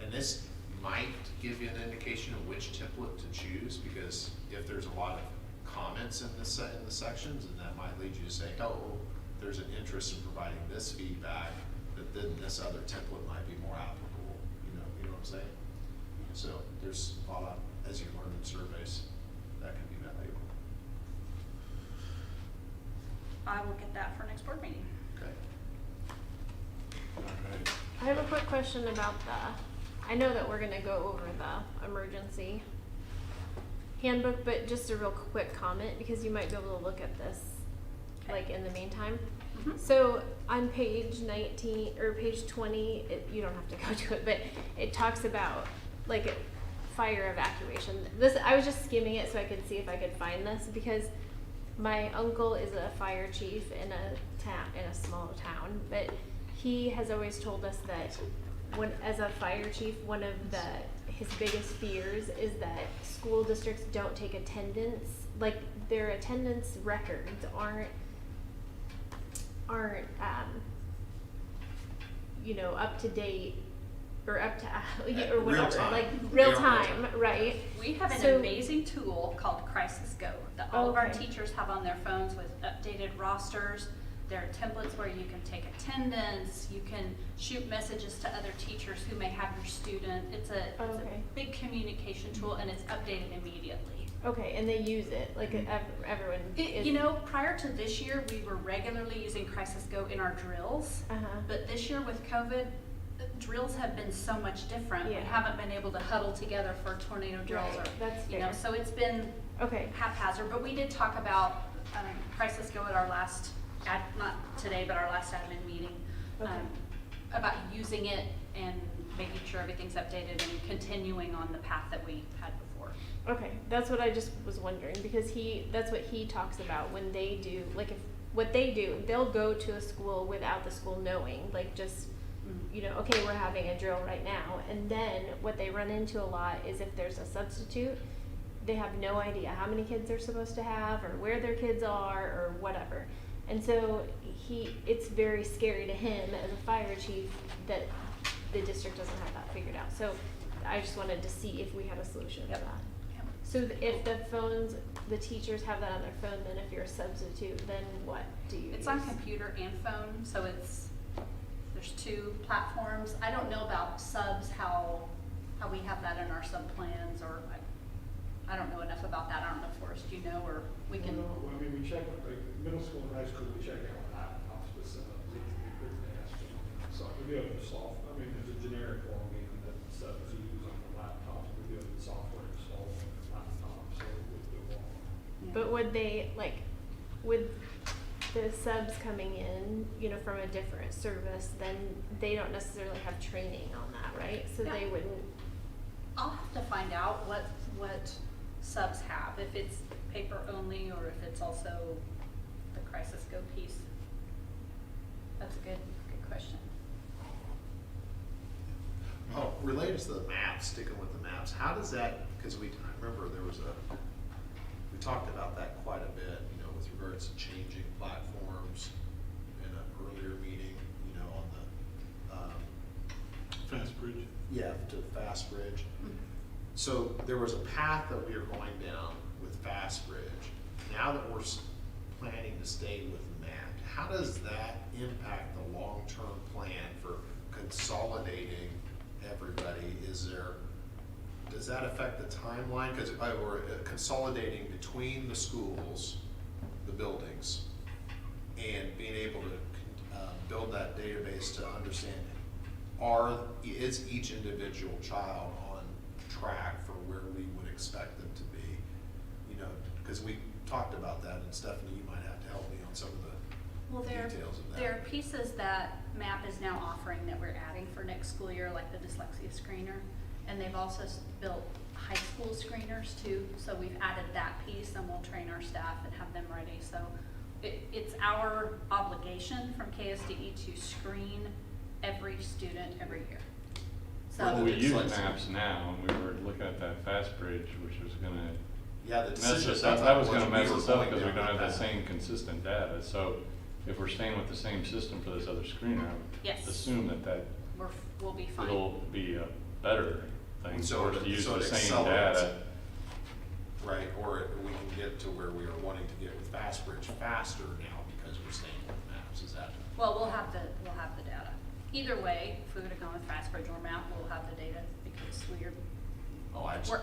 and this might give you an indication of which template to choose, because if there's a lot of comments in the sections, and that might lead you to say, oh, there's an interest in providing this feedback, that then this other template might be more applicable, you know what I'm saying? So there's a lot of, as you learn in surveys, that can be valuable. I will get that for next board meeting. Okay. All right. I have a quick question about I know that we're gonna go over the emergency handbook, but just a real quick comment, because you might be able to look at this, Okay. like, in the meantime. Mhm. So on page 19, or page 20, you don't have to go to it, but it talks about, like, fire evacuation. I was just skimming it so I could see if I could find this, because my uncle is a fire chief in a small town, but he has always told us that as a fire chief, one of his biggest fears is that school districts don't take attendance, like their attendance records aren't up to date or up to or whatever, Real time. like They real are time, right? We have an So- amazing tool called Crisis Go that all of our Okay. teachers have on their phones with updated rosters. There are templates where you can take attendance, you can shoot messages to other teachers who may have your student. It's a Okay. big communication tool, and it's updated immediately. Okay, and they use it, like everyone is. Prior to this year, we were regularly using Crisis Go in our drills. Uh-huh. But this year with COVID, drills have been so much different. We Yeah. haven't been able to huddle together for tornado drills Right, or, that's fair. so it's been Okay. haphazard. But we did talk about Crisis Go at our last, not today, but our last admin meeting, Okay. about using it and making sure everything's updated and continuing on the path that we had before. Okay, that's what I just was wondering, because that's what he talks about when they do, like, what they do, they'll go to a school without the school knowing, like, just, okay, we're having a drill right now, and then what they run into a lot is if there's a substitute, they have no idea how many kids they're supposed to have, or where their kids are, or whatever. And so it's very scary to him as a fire chief that the district doesn't have that figured out. So I just wanted to see if we had a solution for Yep. that. Yep. So if the teachers have that on their phone, then if you're a substitute, then what do you It's use? on computer and phone, so there's two platforms. I don't know about subs, how we have that in our sub plans, or I don't know enough about that. I don't know, Forrest, do you know, or we can. Well, I mean, we check, like, middle school and high school, we check out laptops, but we pretty fast. So we do it there's a generic login that subs use on the laptops, we do it in software installed on the laptop, so we do all. But would they, like, with the subs coming in, from a different service, then they don't necessarily have training on that, right? So Yeah. they wouldn't. I'll have to find out what subs have, if it's paper only or if it's also the Crisis Go piece. That's a good question. Oh, related to the maps, sticking with the maps, how does that, because I remember we talked about that quite a bit, with regards to changing platforms in an earlier meeting, on the, Fast Bridge. yeah, to the Fast Bridge. So there was a path that we were going down with Fast Bridge. Now that we're planning to stay with MAP, how does that impact the long-term plan for consolidating everybody? Does that affect the timeline? Because we're consolidating between the schools, the buildings, and being able to build that database to understand, is each individual child on track for where we would expect them to be? You know, because we talked about that, and Stephanie, you might have to help me on some of Well, the there details of that. are pieces that MAP is now offering that we're adding for next school year, like the dyslexia screener. And they've also built high school screeners too. So we've added that piece, and we'll train our staff and have them ready. So it's our obligation from KSDE to screen every student every year. Well, So we use dyslexia. maps now, and we were looking at that Fast Bridge, which was gonna Yeah, the mess decision us at up. that That was time gonna mess we were us up going because we down don't have that the path. same consistent data. So if we're staying with the same system for this other screener, I would Yes. assume that we'll be fine. it'll be a better thing So for us it- to use so the it same accelerates data. it. Right, or we can get to where we are wanting to get with Fast Bridge faster now because we're staying with maps, is that? Well, we'll have the data. Either way, if we would have gone with Fast Bridge or MAP, we'll have the data because we're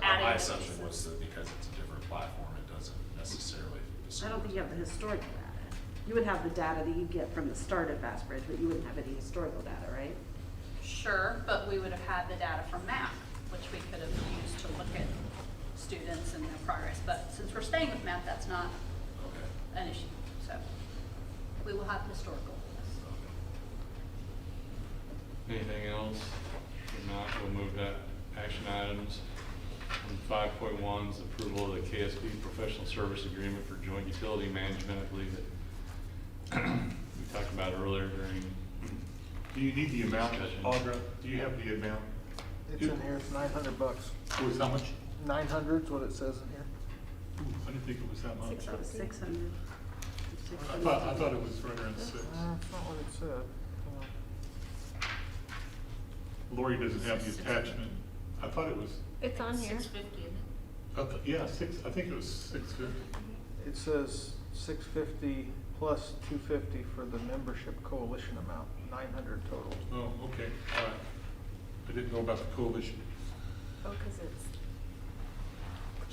adding My the assumption pieces. was that because it's a different platform, it doesn't necessarily. I don't think you have the historical data. You would have the data that you get from the start of Fast Bridge, but you wouldn't have any historical data, right? Sure, but we would have had the data from MAP, which we could have used to look at students and their progress. But since we're staying with MAP, that's not Okay. an issue. So we will have historical. Anything else? If not, we'll move to action items. 5.1 is approval of the KSB professional service agreement for joint utility management. I believe that we talked about earlier during. Do you need the amount, Discussion. Audra? Do you have the amount? It's in here, it's $900. Was how much? 900 is what it says in here. Ooh, I didn't think it was that much. 600. I thought it was right around 6. That's not what it said. Lori doesn't have the attachment. I thought it was, It's on here. yeah, 6, I think it was 650. It says 650 plus 250 for the membership coalition amount, 900 total. Oh, okay, all right. I didn't know about the coalition. Oh, because it's,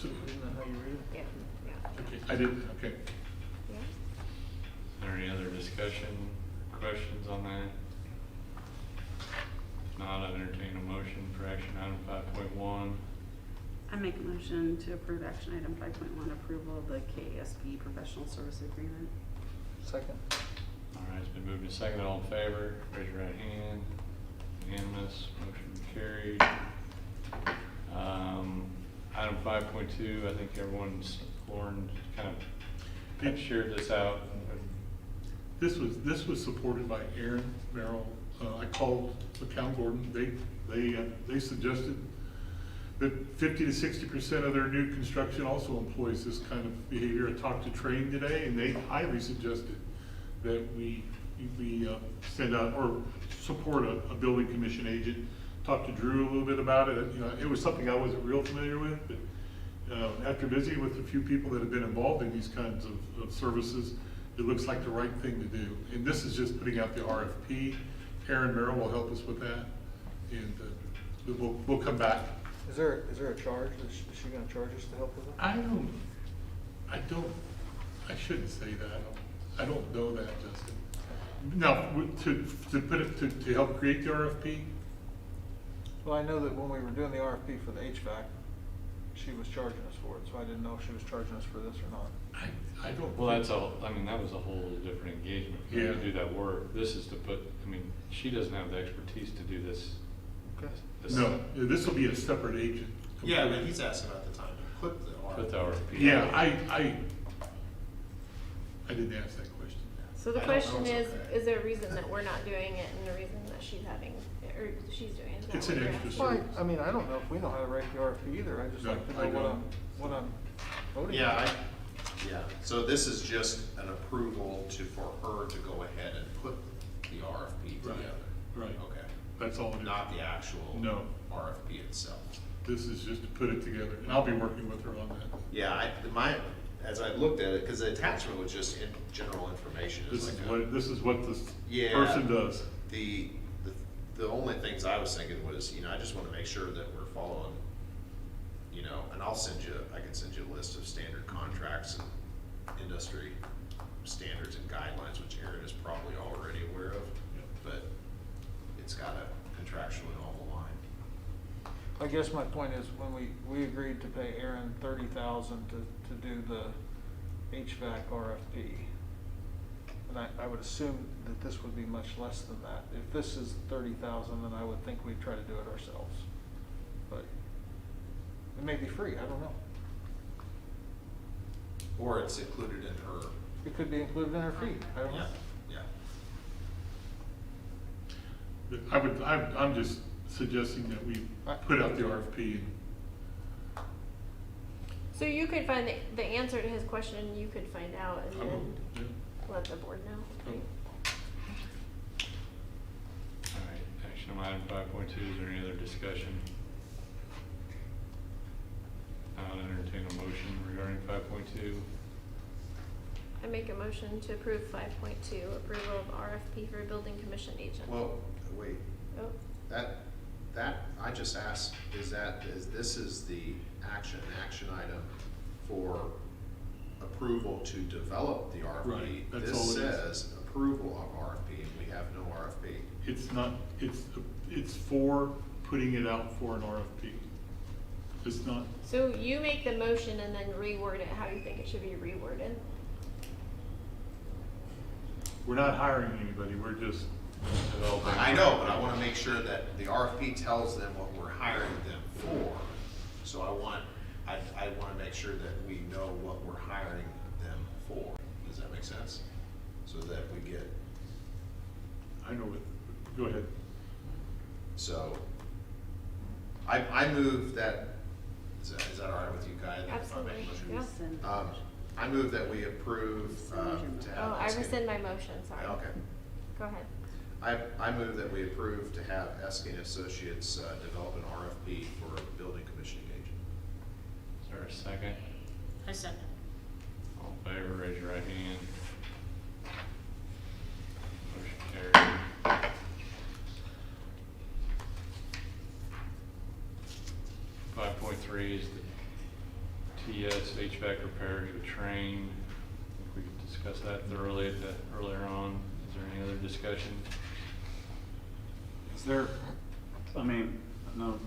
So, Isn't that how you read it? yeah, yeah. okay, I didn't, okay. Yeah. Is there any other discussion, questions on that? If not, I'd entertain a motion for action item 5.1. I make a motion to approve action item 5.1, approval of the KSB professional service agreement. Second. All right, it's been moved and seconded. All in favor, raise your right hand. Unanimous, motion carried. Item 5.2, I think everyone's, Lauren kind of shared this out. This was supported by Aaron Merrill. I called McCown Gordon. They suggested that 50 to 60% of their new construction also employs this kind of behavior. I talked to Train today, and they highly suggested that we send out or support a building commission agent. Talked to Drew a little bit about it. You know, it was something I wasn't real familiar with, but after visiting with a few people that have been involved in these kinds of services, it looks like the right thing to do. And this is just putting out the RFP. Aaron Merrill will help us with that, and we'll come back. Is there a charge? Is she gonna charge us to help with it? I shouldn't say that. I don't know that, Justin. Now, to put it, to help create the RFP, Well, I know that when we were doing the RFP for the HVAC, she was charging us for it, so I didn't know if she was charging us for this or not. I don't. Well, that's all, I mean, that was a whole different engagement. For her Yeah. to do that work. This is to put, I mean, she doesn't have the expertise to do this. Okay. this- No, this will be a separate agent. Yeah, but he's asking about the time to put the RFP. Put the RFP. Yeah, I didn't ask that question. So the I don't know, question it's is, okay. is there a reason that we're not doing it and the reason that she's having, or she's doing it? Is that It's what an you're extra asking? Well, service. I mean, I don't know if we know how to write the RFP either. I just No, like to I know don't. what I'm voting on. Yeah, so this is just an approval for her to go ahead and put the RFP Right, together? right. Okay. That's all it is. Not the actual No. RFP itself? This is just to put it together, and I'll be working with her on that. Yeah, as I looked at it, because the attachment was just in general information. It's This is what this Yeah. person does. The only things I was thinking was, I just want to make sure that we're following, and I can send you a list of standard contracts and industry standards and guidelines, which Aaron is probably already aware of, but it's got a contractually normal line. I guess my point is, when we agreed to pay Aaron $30,000 to do the HVAC RFP, and I would assume that this would be much less than that. If this is $30,000, then I would think we'd try to do it ourselves. But it may be free, I don't know. Or it's included in her. It could be included in her fee, I don't know. Yeah. I'm just suggesting that we put out the RFP. So you could find the answer to his question, you could find out and then let the board know. Right? All right, action on item 5.2, is there any other discussion? I'll entertain a motion regarding 5.2. I make a motion to approve 5.2, approval of RFP for building commission agent. Well, wait, Oh, that, I just asked, this is the action item for approval to develop the RFP. Right, that's This all it is. says approval of RFP, and we have no RFP. It's not, it's for putting it out for an RFP. It's not, so you make the motion and then reword it how you think it should be reworded. we're not hiring anybody, we're just developing. I know, but I wanna make sure that the RFP tells them what we're hiring them for. So I wanna make sure that we know what we're hiring them for. Does that make sense? So that we get, I know it, go ahead. so, I move that, is that all right with you, Kai? Absolutely, yeah. I move that we approve, to have. Oh, I rescind my motion, sorry. Okay. Go ahead. I move that we approve to have Eskin Associates, develop an RFP for a building commissioning agent. Is there a second? I second. All in favor, raise your right hand. Motion carried. Five point three is the TS HVAC repairs with Train. I think we could discuss that thoroughly earlier on. Is there any other discussion? Is there, I mean, I know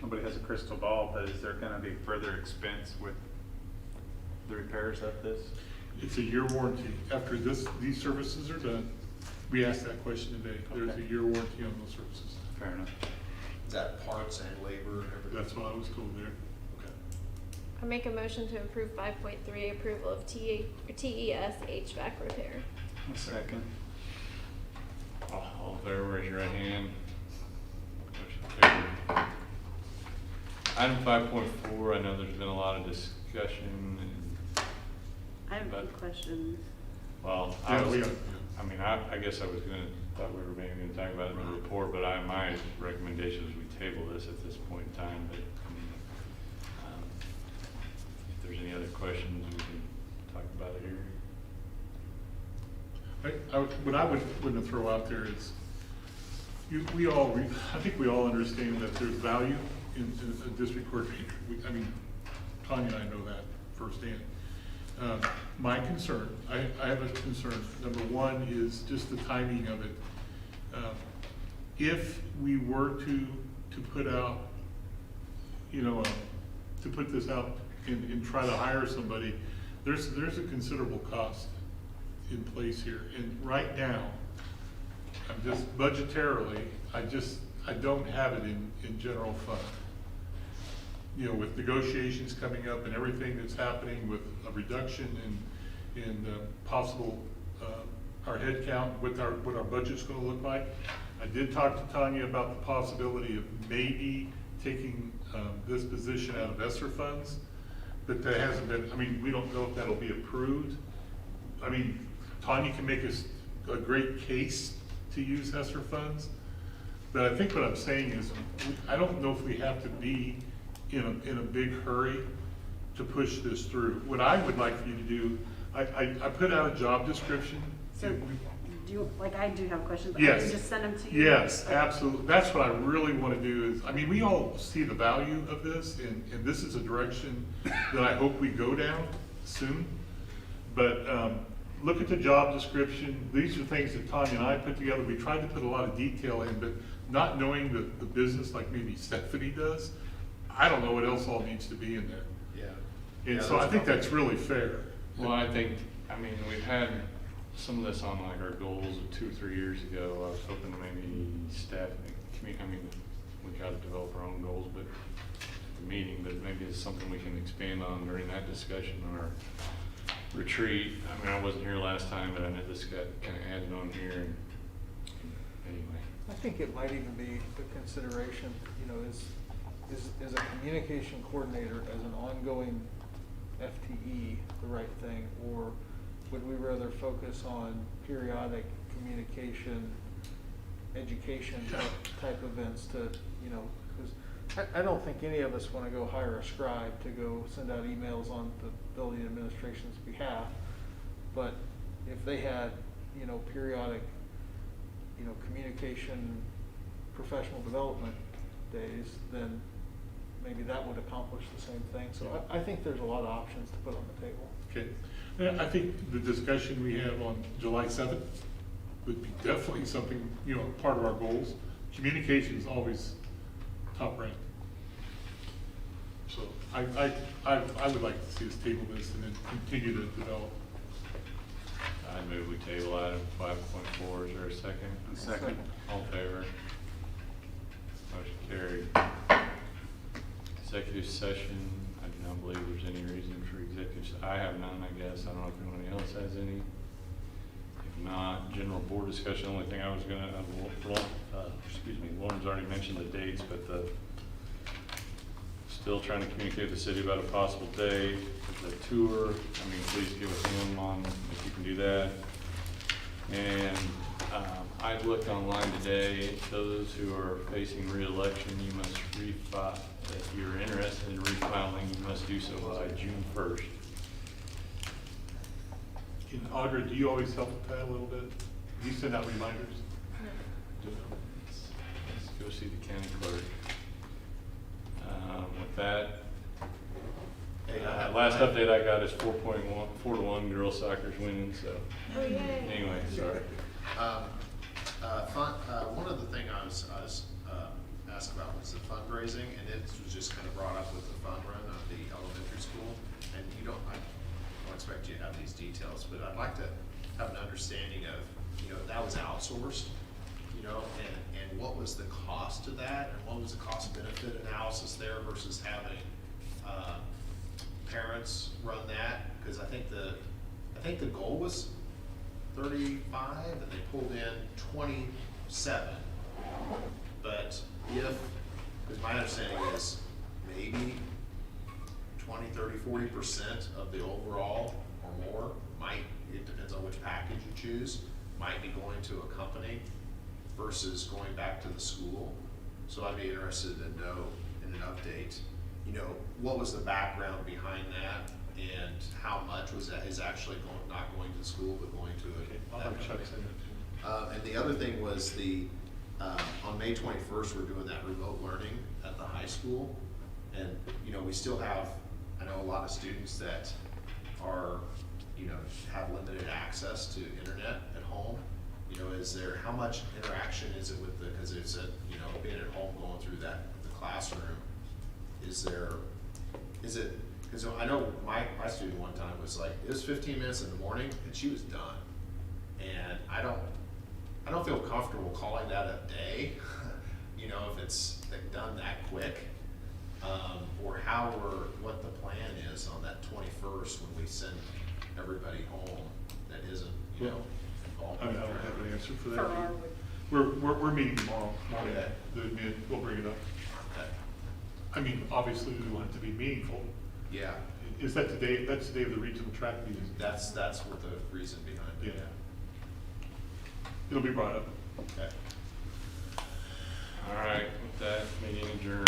nobody has a crystal ball, but is there gonna be further expense with the repairs of this? It's a year warranty. After these services are done, we asked that question today. There's a year warranty on those services. Fair enough. Is that parts and labor and everything? That's what I was told there. Okay. I make a motion to approve 5.3, approval of TES HVAC repair. A second. All in favor, raise your right hand. Motion carried. Item 5.4, I know there's been a lot of discussion and, I have But- a question. well, Yeah, we are. I guess I was thought we were maybe gonna talk about it in the report, but my recommendation is we table this at this point in time, but, if there's any other questions, we can talk about it here. What I wouldn't throw out there is, I think we all understand that there's value in a district coordinator. Tanya and I know that firsthand. My concern, I have a concern. Number one is just the timing of it. If we were to put out, to put this out and try to hire somebody, there's a considerable cost in place here. And right now, I'm just budgetarily, I don't have it in general fund. With negotiations coming up and everything that's happening with a reduction in possible, our head count, what our budget's gonna look like. I did talk to Tanya about the possibility of maybe taking, this position out of ESSER funds, but that hasn't been, we don't know if that'll be approved. Tanya can make a great case to use ESSER funds, but I think what I'm saying is, I don't know if we have to be in a big hurry to push this through. What I would like for you to do, I put out a job description. So, do you, like, I do have questions. I Yes. can just send them to you? Yes, Okay. absolutely. That's what I really want to do is, I mean, we all see the value of this, and this is a direction that I hope we go down soon. But look at the job description. These are things that Tanya and I put together. We tried to put a lot of detail in, but not knowing the business like maybe Stephanie does, I don't know what else all needs to be in there. Yeah. And Yeah, so I that's think probably- that's really fair. Well, I mean, we've had some of this on like our goals of 2 or 3 years ago. I was hoping maybe staff, we gotta develop our own goals, but at the meeting, but maybe it's something we can expand on during that discussion or retreat. I mean, I wasn't here last time, but I know this got kind of added on here and anyway. I think it might even be the consideration, you know, is a communication coordinator as an ongoing FTE the right thing? Or would we rather focus on periodic communication, education type events to, you know, because I don't think any of us want to go hire a scribe to go send out emails on the building administration's behalf. But if they had, you know, periodic, you know, communication, professional development days, then maybe that would accomplish the same thing. So I think there's a lot of options to put on the table. Okay. I think the discussion we have on July 7th would be definitely something, you know, part of our goals. Communication is always top ranked. So I would like to see us table this and then continue to develop. I move we table item 5.4. Is there a second? A second. All in favor? Motion carried. Executive session, I do not believe there's any reason for executive, I have none, I guess. I don't know if anyone else has any. If not, general board discussion, the only thing I was gonna, Lauren's already mentioned the dates, but still trying to communicate with the city about a possible date, the tour. I mean, please give us him on if you can do that. And I looked online today, those who are facing re-election, you must refile, if you're interested in refiling, you must do so by June 1st. And Audra, do you always help with that a little bit? Do you send out reminders? Let's go see the county clerk. With that, Hey, last update I got is 4-1 girls soccer's winning, so. Oh, yay. Anyway, sorry. One of the things I was asked about was the fundraising, and it was just kind of brought up with the fun run of the elementary school. And I don't expect you to have these details, but I'd like to have an understanding of, you know, that was outsourced, you know, and what was the cost of that, and what was the cost benefit analysis there versus having parents run that? Because I think the goal was 35, and they pulled in 27. But because my understanding is maybe 20, 30, 40% of the overall or more it depends on which package you choose, might be going to a company versus going back to the school. So I'd be interested to know in an update, you know, what was the background behind that, and how much is actually not going to school but going to I'll have Chuck send it to you. and the other thing was on May 21st, we're doing that remote learning at the high school. And, you know, we still have, I know a lot of students that are, you know, have limited access to internet at home. You know, how much interaction is it with because it's you know, being at home, going through the classroom, because I know my student one time was like, it was 15 minutes in the morning and she was done. And I don't feel comfortable calling that a day, you know, if it's done that quick, or what the plan is on that 21st when we send everybody home that isn't, you know, involved. I don't have an answer for that. For our We're meeting tomorrow morning. Okay. We'll bring it up. Okay. I mean, obviously, we want it to be meaningful. Yeah, Is that that's the day of the regional track meeting? that's what the reason behind it. Yeah. It'll be brought up. Okay. All right, with that, meeting adjourned.